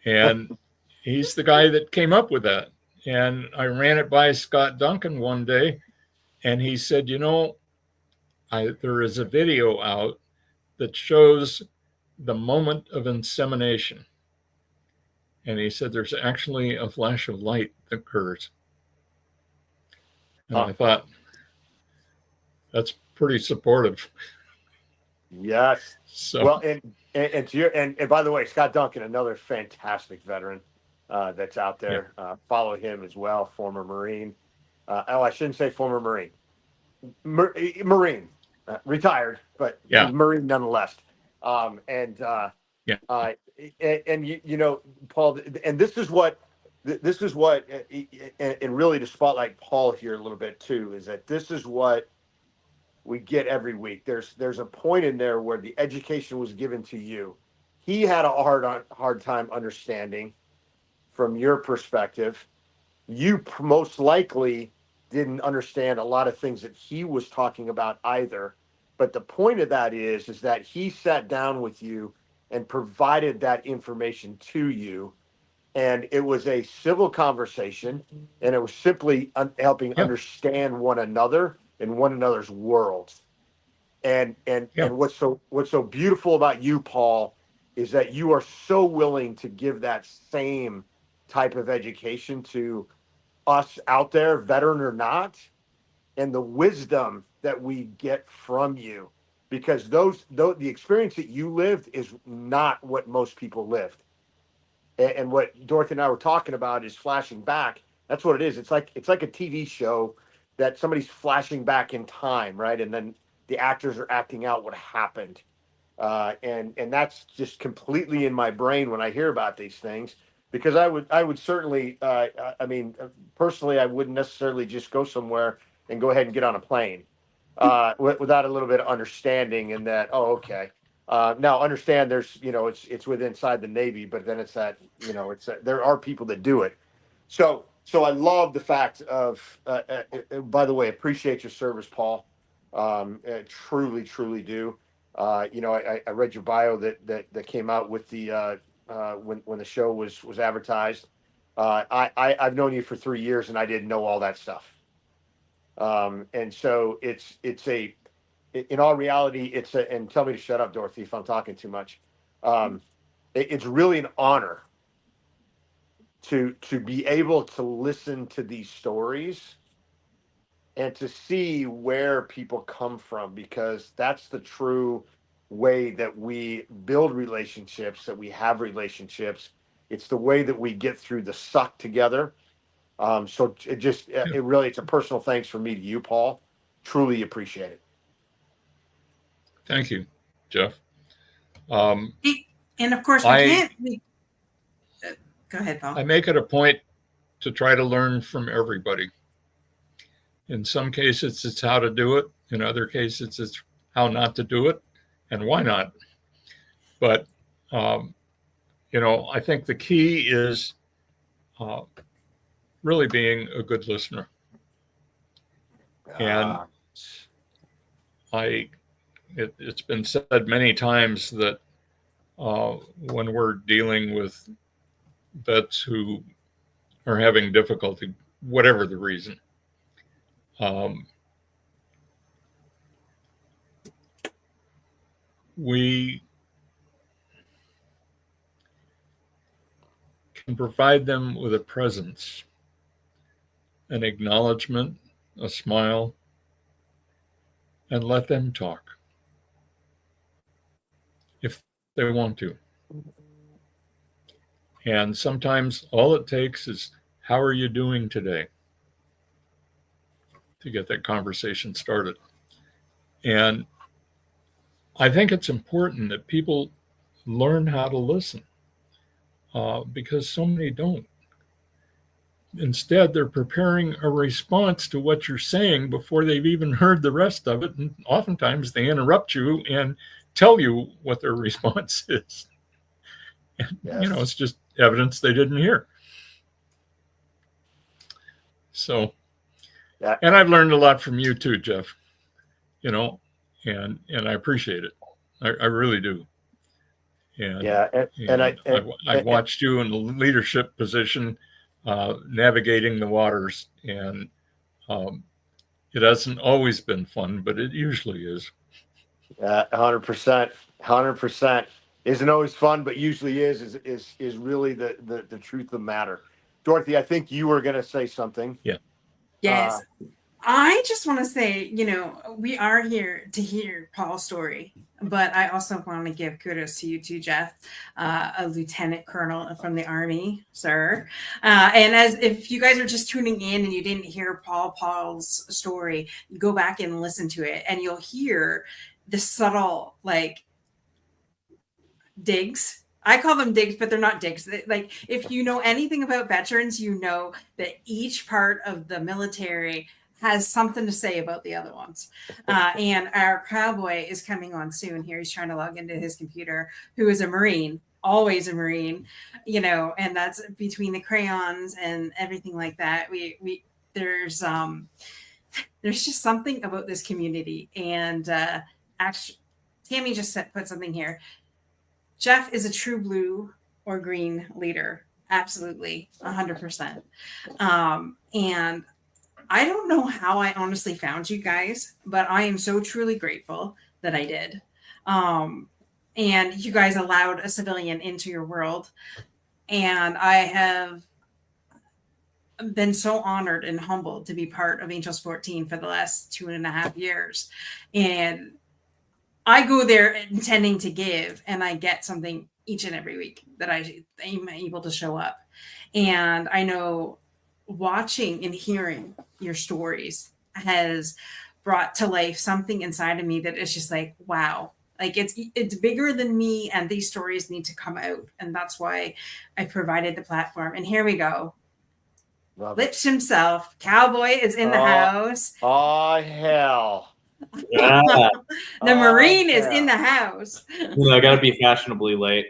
And he's the guy that came up with that. And I ran it by Scott Duncan one day, and he said, you know, there is a video out that shows the moment of insemination. And he said there's actually a flash of light that occurs. And I thought, that's pretty supportive. Yes. So, Well, and to your and by the way, Scott Duncan, another fantastic veteran that's out there. Follow him as well, former Marine. I shouldn't say former Marine. Marine, retired, but yeah, Marine nonetheless. And you know, Paul, and this is what, and really to spotlight Paul here a little bit too, is that this is what we get every week. There's a point in there where the education was given to you. He had a hard time understanding from your perspective. You most likely didn't understand a lot of things that he was talking about either. But the point of that is that he sat down with you and provided that information to you. And it was a civil conversation, and it was simply helping understand one another and one another's worlds. And what's so beautiful about you, Paul, is that you are so willing to give that same type of education to us out there, veteran or not, and the wisdom that we get from you, because the experience that you lived is not what most people lived. And what Dorothy and I were talking about is flashing back. That's what it is. It's like a TV show that somebody's flashing back in time, right? And then the actors are acting out what happened. And that's just completely in my brain when I hear about these things, because I would certainly, I mean, personally, I wouldn't necessarily just go somewhere and go ahead and get on a plane without a little bit of understanding, and that, oh, okay. Now understand there's, you know, it's within inside the Navy, but then it's that, you know, there are people that do it. So I love the fact of, by the way, appreciate your service, Paul. Truly do. You know, I read your bio that came out with the when the show was advertised. I've known you for 3 years, and I didn't know all that stuff. And so it's in all reality, and tell me to shut up, Dorothy, if I'm talking too much. It's really an honor to be able to listen to these stories and to see where people come from, because that's the true way that we build relationships, that we have relationships. It's the way that we get through the suck together. So it really, it's a personal thanks from me to you, Paul. Truly appreciate it. Thank you, Jeff. And of course, we can't. Go ahead, Paul. I make it a point to try to learn from everybody. In some cases, it's how to do it. In other cases, it's how not to do it and why not. But, you know, I think the key is really being a good listener. And it's been said many times that when we're dealing with vets who are having difficulty, whatever the reason. We can provide them with a presence, an acknowledgement, a smile, and let them talk if they want to. And sometimes all it takes is, how are you doing today? To get that conversation started. And I think it's important that people learn how to listen, because so many don't. Instead, they're preparing a response to what you're saying before they've even heard the rest of it. And oftentimes they interrupt you and tell you what their response is. And, Yes. it's just evidence they didn't hear. So, and I've learned a lot from you too, Jeff, and I appreciate it. I really do. And, I've watched you in the leadership position, navigating the waters, and it hasn't always been fun, but it usually is. 100%. Isn't always fun, but usually is really the truth of the matter. Dorothy, I think you were going to say something. Yeah. Yes. I just want to say, we are here to hear Paul's story, but I also want to give kudos to you too, Jeff, a lieutenant colonel from the Army, sir. And as if you guys are just tuning in and you didn't hear Paul's story, go back and listen to it, and you'll hear the subtle, digs. I call them digs, but they're not digs. Like, if you know anything about veterans, you know that each part of the military has something to say about the other ones. And our cowboy is coming on soon here. He's trying to log into his computer, who is a Marine, always a Marine, and that's between the crayons and everything like that. There's just something about this community. And actually, Tammy just put something here. Jeff is a true blue or green leader. Absolutely. 100%. And I don't know how I honestly found you guys, but I am so truly grateful that I did. And you guys allowed a civilian into your world. And I have been so honored and humbled to be part of Angels 14 for the last 2.5 years. And I go there intending to give, and I get something each and every week that I'm able to show up. And I know watching and hearing your stories has brought to life something inside of me that is just like, wow, like it's bigger than me, and these stories need to come out. And that's why I provided the platform. And here we go. Lips himself, cowboy is in the house. Oh, hell. Yeah. The Marine is in the house. I gotta be fashionably late.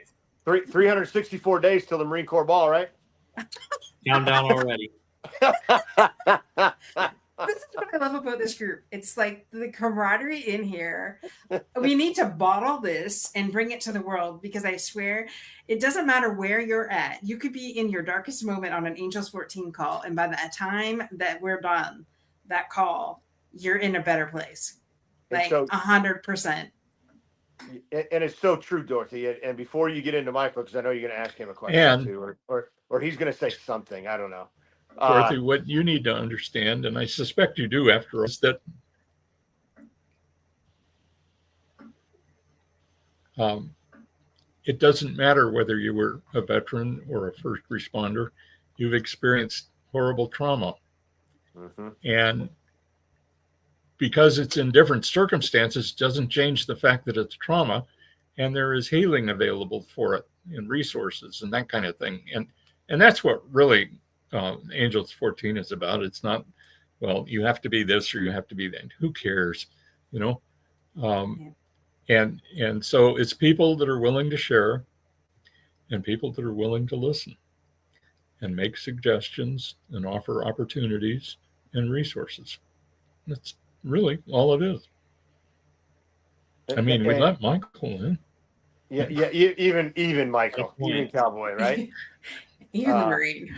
364 days till the Marine Corps ball, right? Countdown already. This is what I love about this group. It's like the camaraderie in here. We need to bottle this and bring it to the world, because I swear it doesn't matter where you're at. You could be in your darkest moment on an Angels 14 call, and by the time that we're done that call, you're in a better place. Like 100%. And it's so true, Dorothy. And before you get into Michael, because I know you're going to ask him a question too, or he's going to say something. I don't know. Dorothy, what you need to understand, and I suspect you do after all, is that it doesn't matter whether you were a veteran or a first responder. You've experienced horrible trauma. Mm-hmm. And because it's in different circumstances, doesn't change the fact that it's trauma, and there is healing available for it and resources and that kind of thing. And that's what really Angels 14 is about. It's not, well, you have to be this or you have to be that. Who cares? And so it's people that are willing to share, and people that are willing to listen and make suggestions and offer opportunities and resources. That's really all it is. I mean, we let Michael in. Even Michael, Good point. even Cowboy, right? Even the Marine.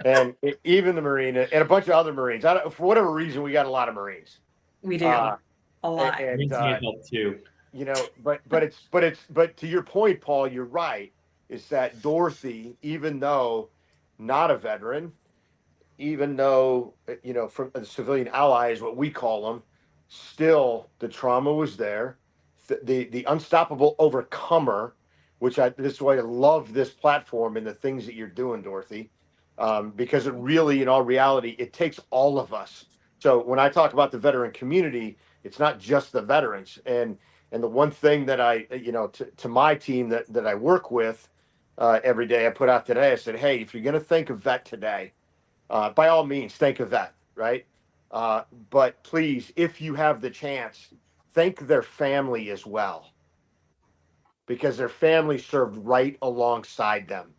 And even the Marine and a bunch of other Marines. For whatever reason, we got a lot of Marines. We do. A lot. And Brings me help too. you know, but to your point, Paul, you're right. Is that Dorothy, even though not a veteran, even though from the civilian allies, what we call them, still the trauma was there. The unstoppable overcomer, this is why I love this platform and the things that you're doing, Dorothy, because it really, in all reality, it takes all of us. So when I talk about the veteran community, it's not just the veterans. And the one thing that I, to my team that I work with every day, I put out today, I said, hey, if you're going to think of vet today, by all means, think of that, right? But please, if you have the chance, thank their family as well, because their family served right alongside them,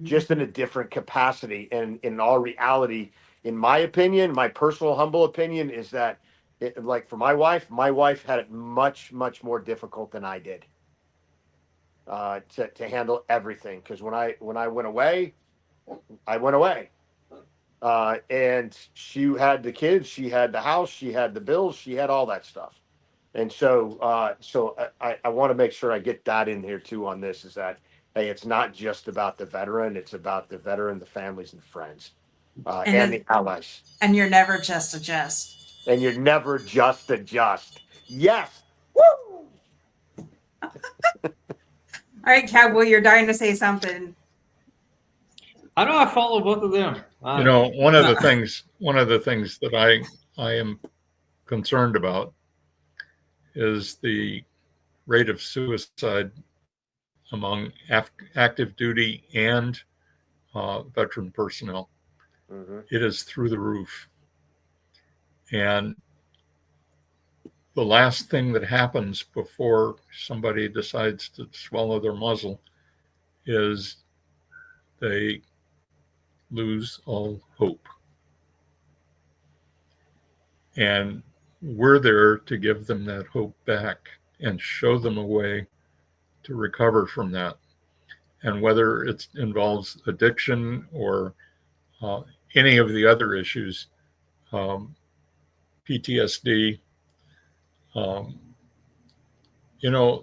just in a different capacity. And in all reality, in my opinion, my personal humble opinion is that, like for my wife had it much, much more difficult than I did to handle everything. Because when I went away, I went away. And she had the kids, she had the house, she had the bills, she had all that stuff. And so I want to make sure I get that in here too on this, is that, hey, it's not just about the veteran, it's about the veteran, the families and friends, and the allies. And you're never just a just. And you're never just a just. Yes. Woo! All right, Cowboy, you're dying to say something. How do I follow both of them? One of the things that I am concerned about is the rate of suicide among active duty and veteran personnel. Mm-hmm. It is through the roof. And the last thing that happens before somebody decides to swallow their muzzle is they lose all hope. And we're there to give them that hope back and show them a way to recover from that. And whether it involves addiction or any of the other issues, PTSD,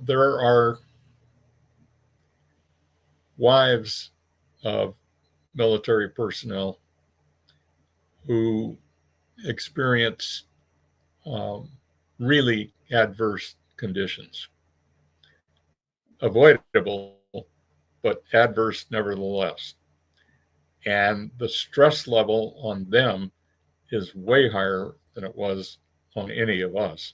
there are wives of military personnel who experience really adverse conditions. Avoidable, but adverse nevertheless. And the stress level on them is way higher than it was on any of us.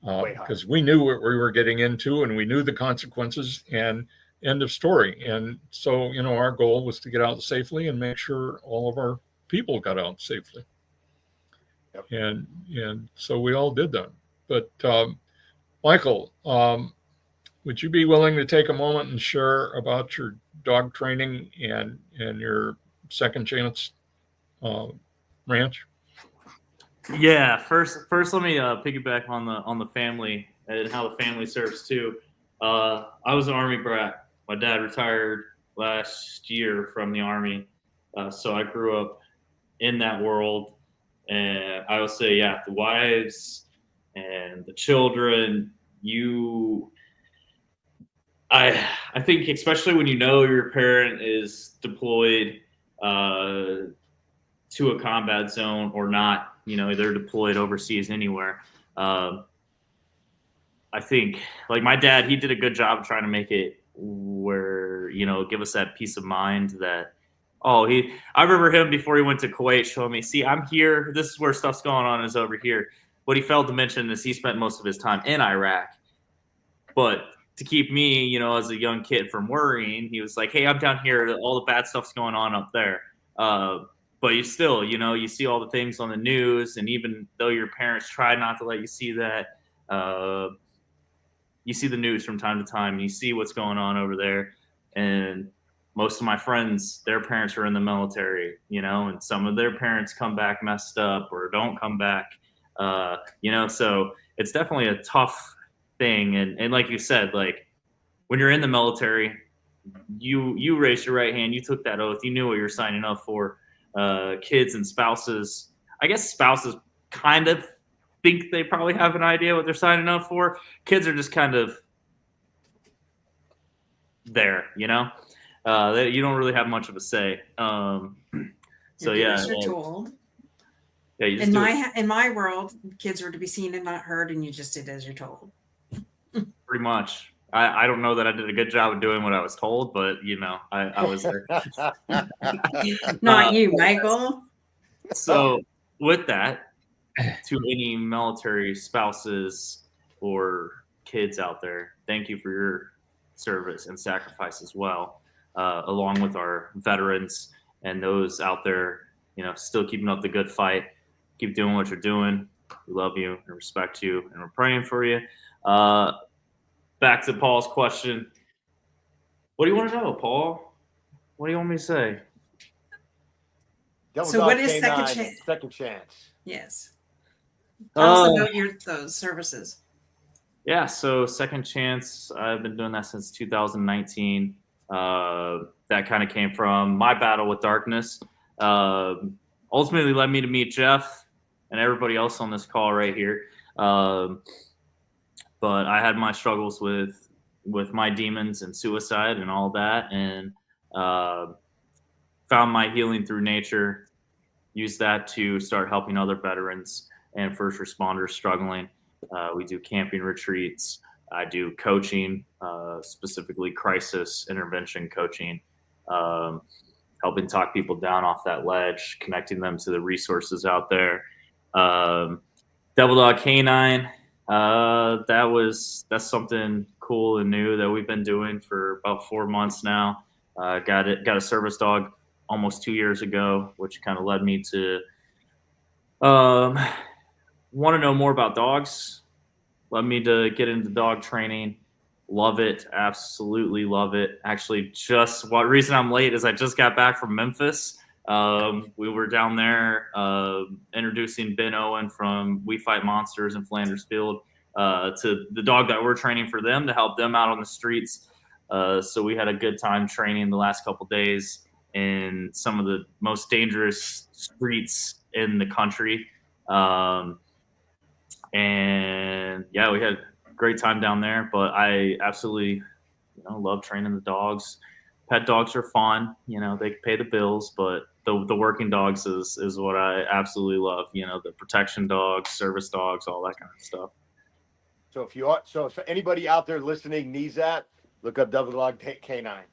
Because we knew what we were getting into and we knew the consequences, and end of story. And so, our goal was to get out safely and make sure all of our people got out safely. Yep. And so we all did that. But Michael, would you be willing to take a moment and share about your dog training and your second chance ranch? Yeah, first let me piggyback on the family and how the family serves too. I was an Army brat. My dad retired last year from the Army, so I grew up in that world. And I would say, yeah, the wives and the children. I think especially when your parent is deployed to a combat zone or not. They're deployed overseas anywhere. I think, like my dad, he did a good job trying to make it where, give us that peace of mind that, I remember him before he went to Kuwait showing me, see, I'm here. This is where stuff's going on, is over here. What he failed to mention is he spent most of his time in Iraq. But to keep me, as a young kid from worrying, he was like, hey, I'm down here. All the bad stuff's going on up there. But you still, you see all the things on the news, and even though your parents try not to let you see that, you see the news from time to time, and you see what's going on over there. And most of my friends, their parents are in the military, and some of their parents come back messed up or don't come back, so it's definitely a tough thing. And like you said, like when you're in the military, you raised your right hand, you took that oath, you knew what you're signing up for. Kids and spouses, I guess spouses kind of think they probably have an idea what they're signing up for. Kids are just kind of there, you know. You don't really have much of a say. So You do yeah, as you're told. yeah. You just In do it in my world, kids are to be seen and not heard, and you just did as you're told. pretty much. I don't know that I did a good job of doing what I was told, but you know, I was there. Not you, Michael. So with that, to any military spouses or kids out there, thank you for your service and sacrifice as well, along with our veterans and those out there, you know, still keeping up the good fight. Keep doing what you're doing. We love you and respect you, and we're praying for you. Back to Paul's question. What do you want to know, Paul? What do you want me to say? Devil So Dog what is K9, second chance? Yes. Tell us Uh, about those services. Yeah, so Second Chance, I've been doing that since 2019. That kind of came from my battle with darkness. Ultimately led me to meet Jeff and everybody else on this call right here. But I had my struggles with my demons and suicide and all that, and found my healing through nature. Used that to start helping other veterans and first responders struggling. We do camping retreats. I do coaching, specifically crisis intervention coaching, helping talk people down off that ledge, connecting them to the resources out there. Devil Dog Canine, that's something cool and new that we've been doing for about 4 months now. Got a service dog almost 2 years ago, which kind of led me to want to know more about dogs. Led me to get into dog training. Love it. Absolutely love it. Actually, reason I'm late is I just got back from Memphis. We were down there introducing Ben Owen from We Fight Monsters in Flanders Field to the dog that we're training for them to help them out on the streets. So we had a good time training the last couple days in some of the most dangerous streets in the country. And yeah, we had a great time down there, but I absolutely, love training the dogs. Pet dogs are fun, they pay the bills, but the working dogs is what I absolutely love. The protection dogs, service dogs, all that kind of stuff. So if anybody out there listening needs that, look up Devil Dog K9.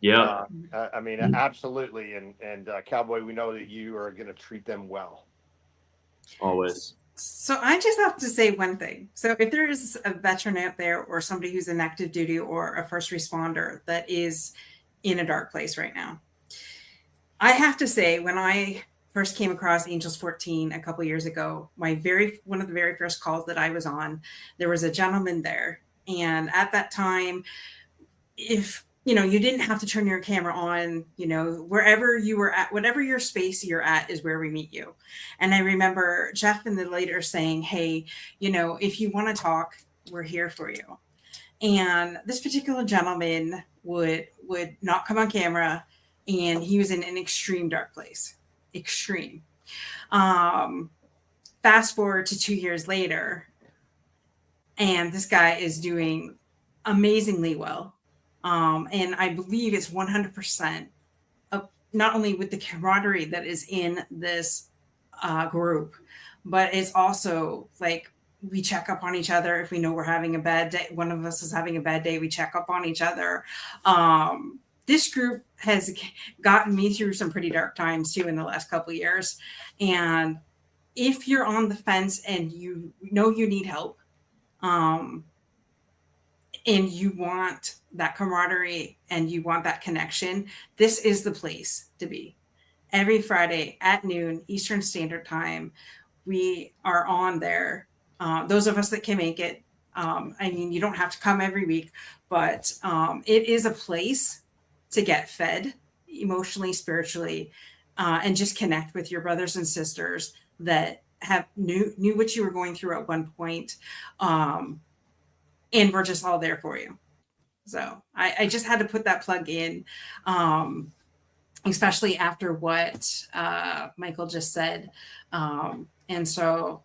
Yeah. I mean, absolutely. And Cowboy, we know that you are going to treat them well. Always. So I just have to say one thing. So if there is a veteran out there or somebody who's in active duty or a first responder that is in a dark place right now, I have to say, when I first came across Angels 14 a couple years ago, one of the very first calls that I was on, there was a gentleman there. And at that time, if you didn't have to turn your camera on, wherever you were at, whatever your space you're at is where we meet you. And I remember Jeff and the later saying, hey, if you want to talk, we're here for you. And this particular gentleman would not come on camera, and he was in an extreme dark place. Extreme. Fast forward to 2 years later, and this guy is doing amazingly well. And I believe it's 100% of not only with the camaraderie that is in this group, but it's also like we check up on each other. If we know we're having a bad day, one of us is having a bad day, we check up on each other. This group has gotten me through some pretty dark times too in the last couple of years. And if you're on the fence and you know you need help, and you want that camaraderie and you want that connection, this is the place to be. Every Friday at noon Eastern Standard Time, we are on there. Those of us that can make it, you don't have to come every week, but it is a place to get fed emotionally, spiritually, and just connect with your brothers and sisters that knew what you were going through at one point. And we're just all there for you. So I just had to put that plug in, especially after what Michael just said. And so,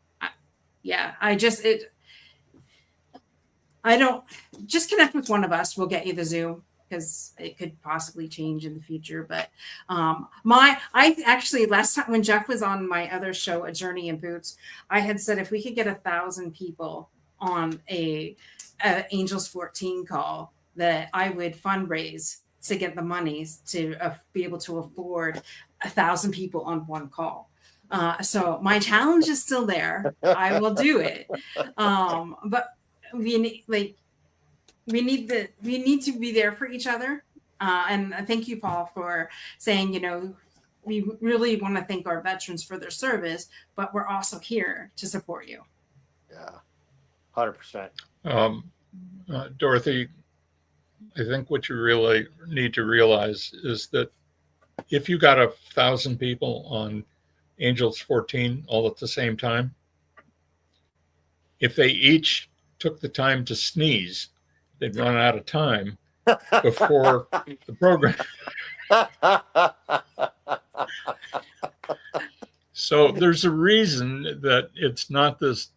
I don't just connect with one of us. We'll get you the Zoom because it could possibly change in the future. But I actually last time when Jeff was on my other show, A Journey in Boots, I had said if we could get 1,000 people on a Angels 14 call, that I would fundraise to get the monies to be able to afford 1,000 people on one call. So my challenge is still there. I will do it. But we need to be there for each other. And thank you, Paul, for saying, we really want to thank our veterans for their service, but we're also here to support you. Yeah, 100%. Dorothy, I think what you really need to realize is that if you got 1,000 people on Angels 14 all at the same time, if they each took the time to sneeze, they'd run out of time before the program. So there's a reason that it's not this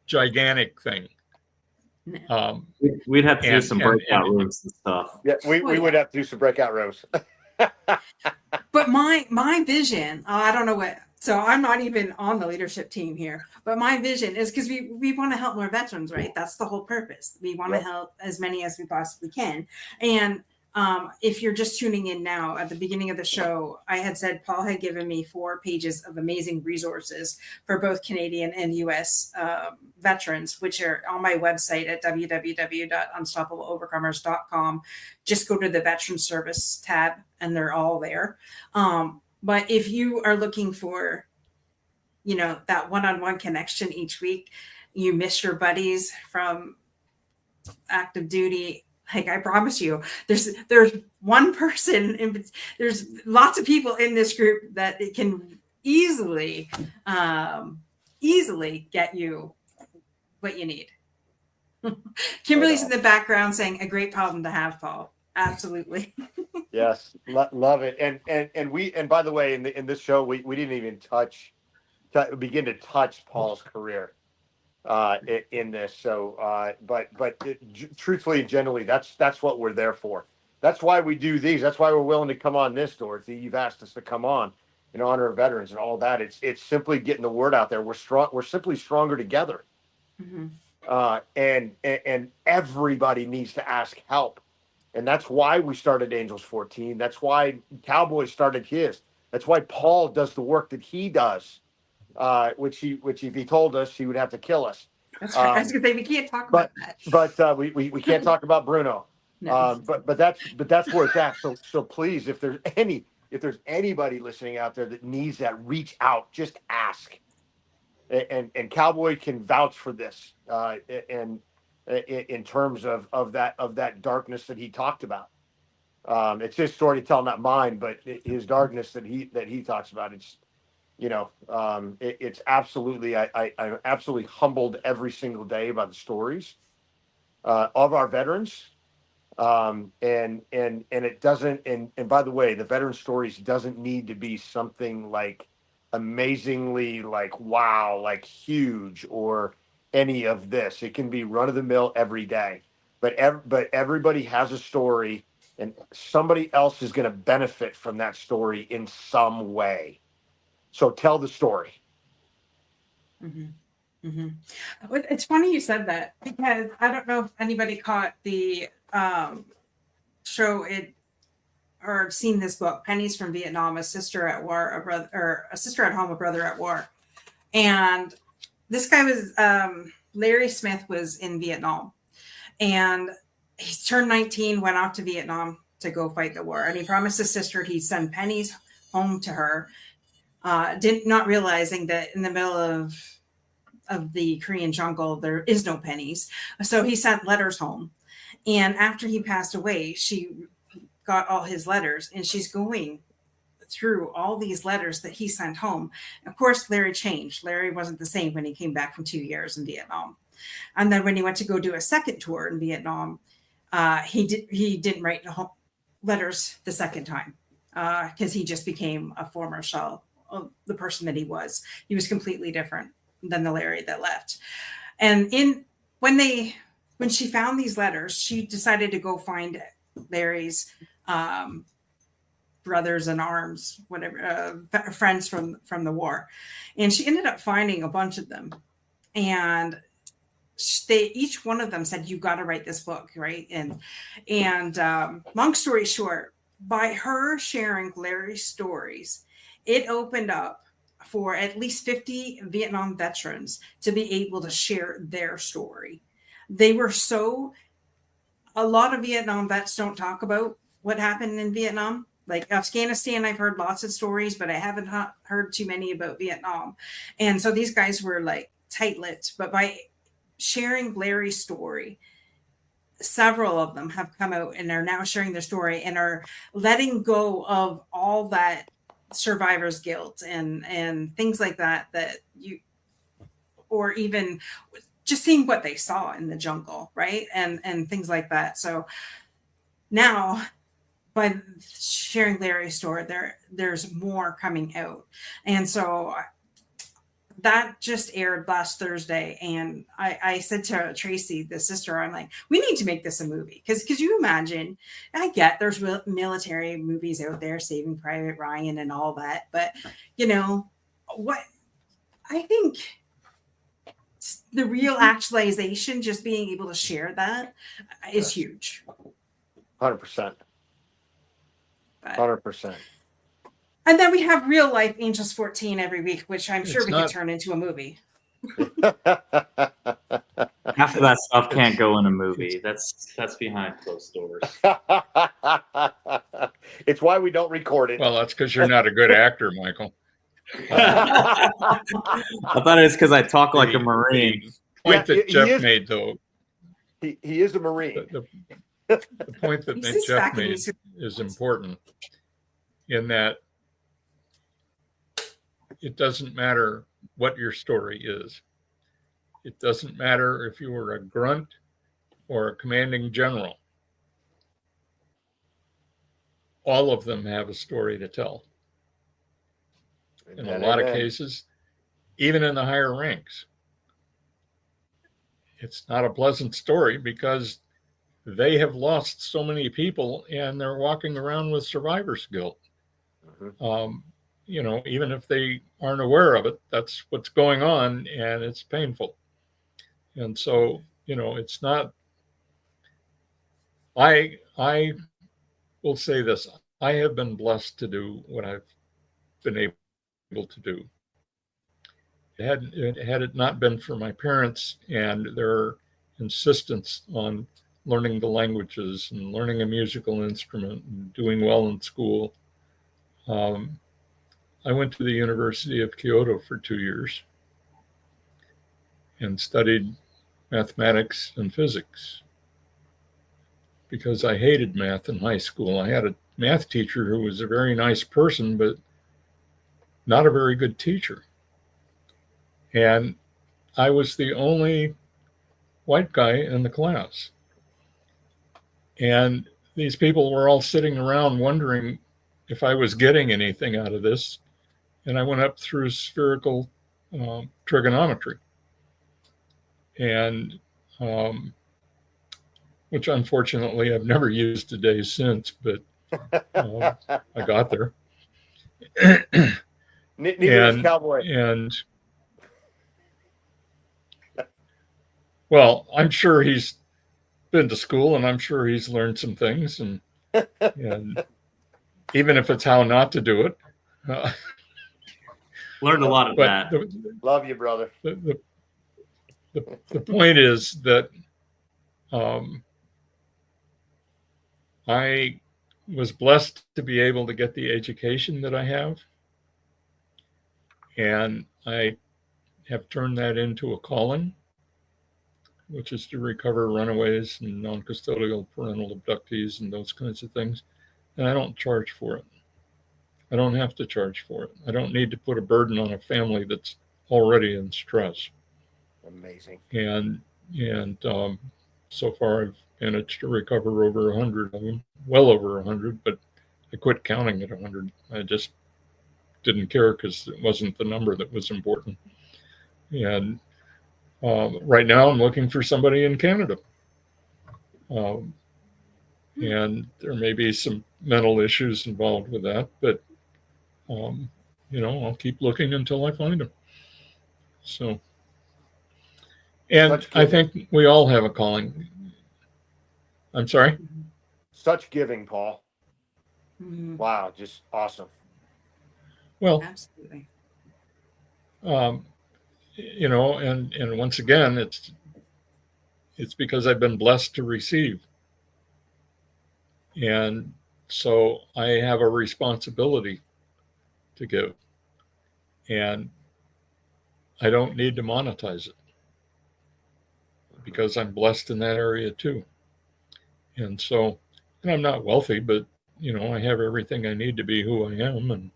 gigantic thing. We'd have to do some breakout rooms and stuff. Yeah, we would have to do some breakout rooms. But my vision, I don't know what. So I'm not even on the leadership team here, but my vision is because we want to help more veterans, right? That's the whole purpose. We want to help as many as we possibly can. And if you're just tuning in now, at the beginning of the show, I had said Paul had given me 4 pages of amazing resources for both Canadian and U.S. Veterans, which are on my website at www.unstoppableovercomers.com. Just go to the Veteran Service tab, and they're all there. But if you are looking for, that one-on-one connection each week, you miss your buddies from active duty. Like I promise you, there's one person, there's lots of people in this group that it can easily get you what you need. Kimberly's in the background saying, a great problem to have, Paul. Absolutely. Yes, love it. And by the way, in this show, we didn't even begin to touch Paul's career in this. So, but truthfully and generally, that's what we're there for. That's why we do these. That's why we're willing to come on this, Dorothy. You've asked us to come on in honor of veterans and all that. It's simply getting the word out there. We're strong. We're simply stronger together. Mm-hmm. And everybody needs to ask help. And that's why we started Angels 14. That's why Cowboy started his. That's why Paul does the work that he does, which if he told us, he would have to kill us. That's right. I was going to say we can't talk about that. But we can't talk about Bruno. No. But that's where it's at. So please, if there's anybody listening out there that needs that, reach out. Just ask. And Cowboy can vouch for this. And in terms of that darkness that he talked about. It's his story to tell, not mine, but his darkness that he talks about. It's, it's absolutely, I'm absolutely humbled every single day by the stories of our veterans. And it doesn't, and by the way, the veteran stories doesn't need to be something like amazingly like, wow, like huge or any of this. It can be run of the mill every day, but everybody has a story, and somebody else is going to benefit from that story in some way. So tell the story. Mm-hmm. Mm-hmm. It's funny you said that, because I don't know if anybody caught the show or seen this book, Pennies from Vietnam, A Sister at War, a Brother, or A Sister at Home, A Brother at War. And this guy was, Larry Smith was in Vietnam, and he turned 19, went off to Vietnam to go fight the war. And he promised his sister he'd send pennies home to her, not realizing that in the middle of the Korean jungle, there is no pennies. So he sent letters home. And after he passed away, she got all his letters, and she's going through all these letters that he sent home. Of course, Larry changed. Larry wasn't the same when he came back from 2 years in Vietnam. And then when he went to go do a second tour in Vietnam, he didn't write letters the second time because he just became a former shell of the person that he was. He was completely different than the Larry that left. And when she found these letters, she decided to go find Larry's brothers in arms, whatever, friends from the war, and she ended up finding a bunch of them, and each one of them said, "You got to write this book," right? And long story short, by her sharing Larry's stories, it opened up for at least 50 Vietnam veterans to be able to share their story. They were a lot of Vietnam vets don't talk about what happened in Vietnam. Like Afghanistan, I've heard lots of stories, but I haven't heard too many about Vietnam. And so these guys were like tight-lipped, but by sharing Larry's story, several of them have come out and are now sharing their story and are letting go of all that survivor's guilt and things like that or even just seeing what they saw in the jungle, right? And things like that. So now by sharing Larry's story, there's more coming out. And so that just aired last Thursday. And I said to Tracy, the sister, I'm like, we need to make this a movie. Because you imagine, I get there's military movies out there, Saving Private Ryan and all that. But, what I think the real actualization, just being able to share that is huge. 100%. 100%. And then we have real life Angels 14 every week, which I'm sure we could turn into a movie. Half of that stuff can't go in a movie. That's behind closed doors. It's why we don't record it. Well, that's because you're not a good actor, Michael. I thought it was because I talk like a Marine. The point that Jeff made, though. He is a Marine. The point that Jeff made is important in that it doesn't matter what your story is. It doesn't matter if you were a grunt or a commanding general. All of them have a story to tell. In a lot of cases, even in the higher ranks. It's not a pleasant story because they have lost so many people and they're walking around with survivor's guilt. Mm-hmm. Even if they aren't aware of it, that's what's going on, and it's painful. And so, it's not. I will say this: I have been blessed to do what I've been able to do. Had it not been for my parents and their insistence on learning the languages and learning a musical instrument and doing well in school, I went to the University of Kyoto for 2 years and studied mathematics and physics because I hated math in high school. I had a math teacher who was a very nice person, but not a very good teacher. And I was the only white guy in the class. And these people were all sitting around wondering if I was getting anything out of this. And I went up through spherical trigonometry, and which unfortunately I've never used a day since, but I got there. Neither is Cowboy. And well, I'm sure he's been to school, and I'm sure he's learned some things, and even if it's how not to do it. Learned a lot of that. Love you, brother. The point is that I was blessed to be able to get the education that I have, and I have turned that into a calling, which is to recover runaways and non-custodial parental abductees and those kinds of things. And I don't charge for it. I don't have to charge for it. I don't need to put a burden on a family that's already in stress. Amazing. And so far I've managed to recover over 100 of them, well over 100, but I quit counting at 100. I just didn't care because it wasn't the number that was important. And right now I'm looking for somebody in Canada. And there may be some mental issues involved with that, but I'll keep looking until I find them. So, and I think we all have a calling. I'm sorry? Such giving, Paul. Wow, just awesome. Well, absolutely. And once again, it's because I've been blessed to receive. And so I have a responsibility to give. And I don't need to monetize it because I'm blessed in that area too. And so, and I'm not wealthy, but I have everything I need to be who I am, and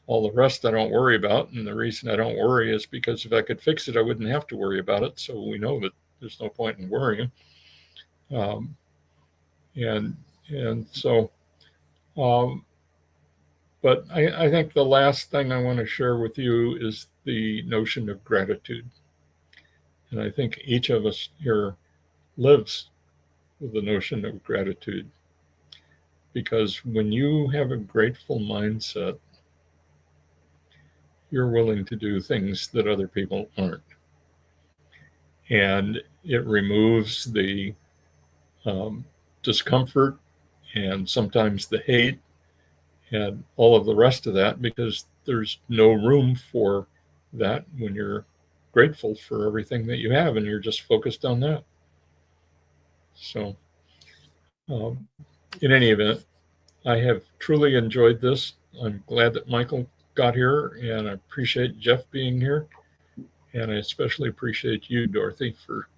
all the rest I don't worry about. And the reason I don't worry is because if I could fix it, I wouldn't have to worry about it. So we know that there's no point in worrying. But I think the last thing I want to share with you is the notion of gratitude. And I think each of us here lives with the notion of gratitude. Because when you have a grateful mindset, you're willing to do things that other people aren't. And it removes the discomfort and sometimes the hate and all of the rest of that, because there's no room for that when you're grateful for everything that you have and you're just focused on that. So in any event, I have truly enjoyed this. I'm glad that Michael got here, and I appreciate Jeff being here. And I especially appreciate you, Dorothy, for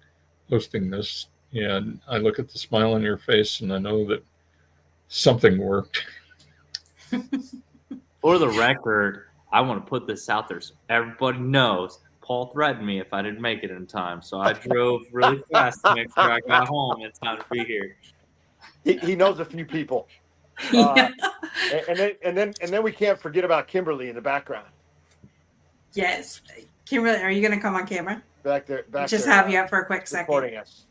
hosting this. And I look at the smile on your face and I know that something worked. For the record, I want to put this out there so everybody knows Paul threatened me if I didn't make it in time. So I drove really fast to make sure I got home in time to be here. He knows a few people. Yeah. And then we can't forget about Kimberly in the background. Yes. Kimberly, are you going to come on camera? Back there. Just have you up for a quick second. Reporting us.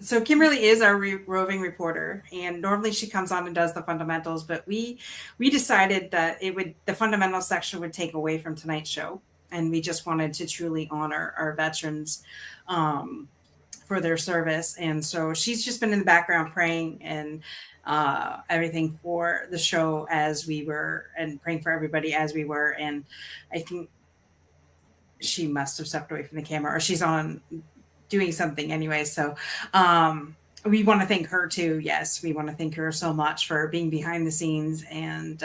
So Kimberly is our roving reporter, and normally she comes on and does the fundamentals, but we decided that the fundamentals section would take away from tonight's show, and we just wanted to truly honor our veterans for their service. And so she's just been in the background praying and everything for the show as we were, and praying for everybody as we were. And I think she must have stepped away from the camera, or she's on doing something anyway. So we want to thank her too. Yes, we want to thank her so much for being behind the scenes and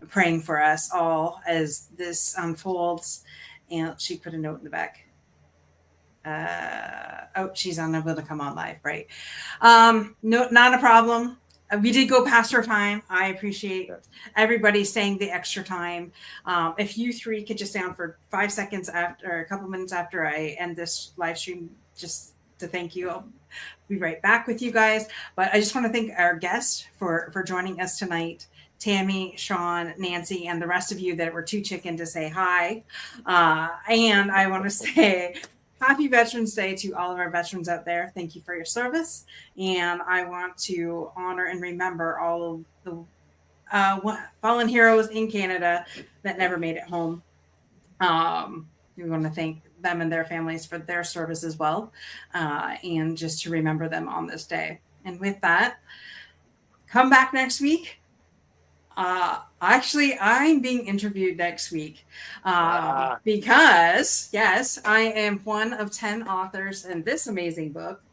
praying for us all as this unfolds. And she put a note in the back. She's unable to come on live, right? No, not a problem. We did go past our time. I appreciate everybody staying the extra time. If you three could just stay on for 5 seconds after, or a couple minutes after I end this live stream, just to thank you. I'll be right back with you guys. But I just want to thank our guests for joining us tonight. Tammy, Sean, Nancy, and the rest of you that were too chicken to say hi. And I want to say Happy Veterans Day to all of our veterans out there. Thank you for your service. And I want to honor and remember all of the fallen heroes in Canada that never made it home. We want to thank them and their families for their service as well. And just to remember them on this day. And with that, come back next week. Actually, I'm being interviewed next week because, yes, I am one of 10 authors in this amazing book,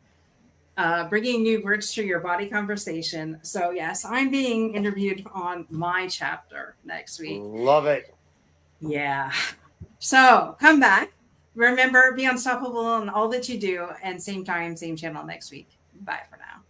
Bringing New Words to Your Body Conversation. So, yes, I'm being interviewed on my chapter next week. Love it. Yeah. So, come back. Remember, be unstoppable in all that you do, and same time, same channel next week. Bye for now.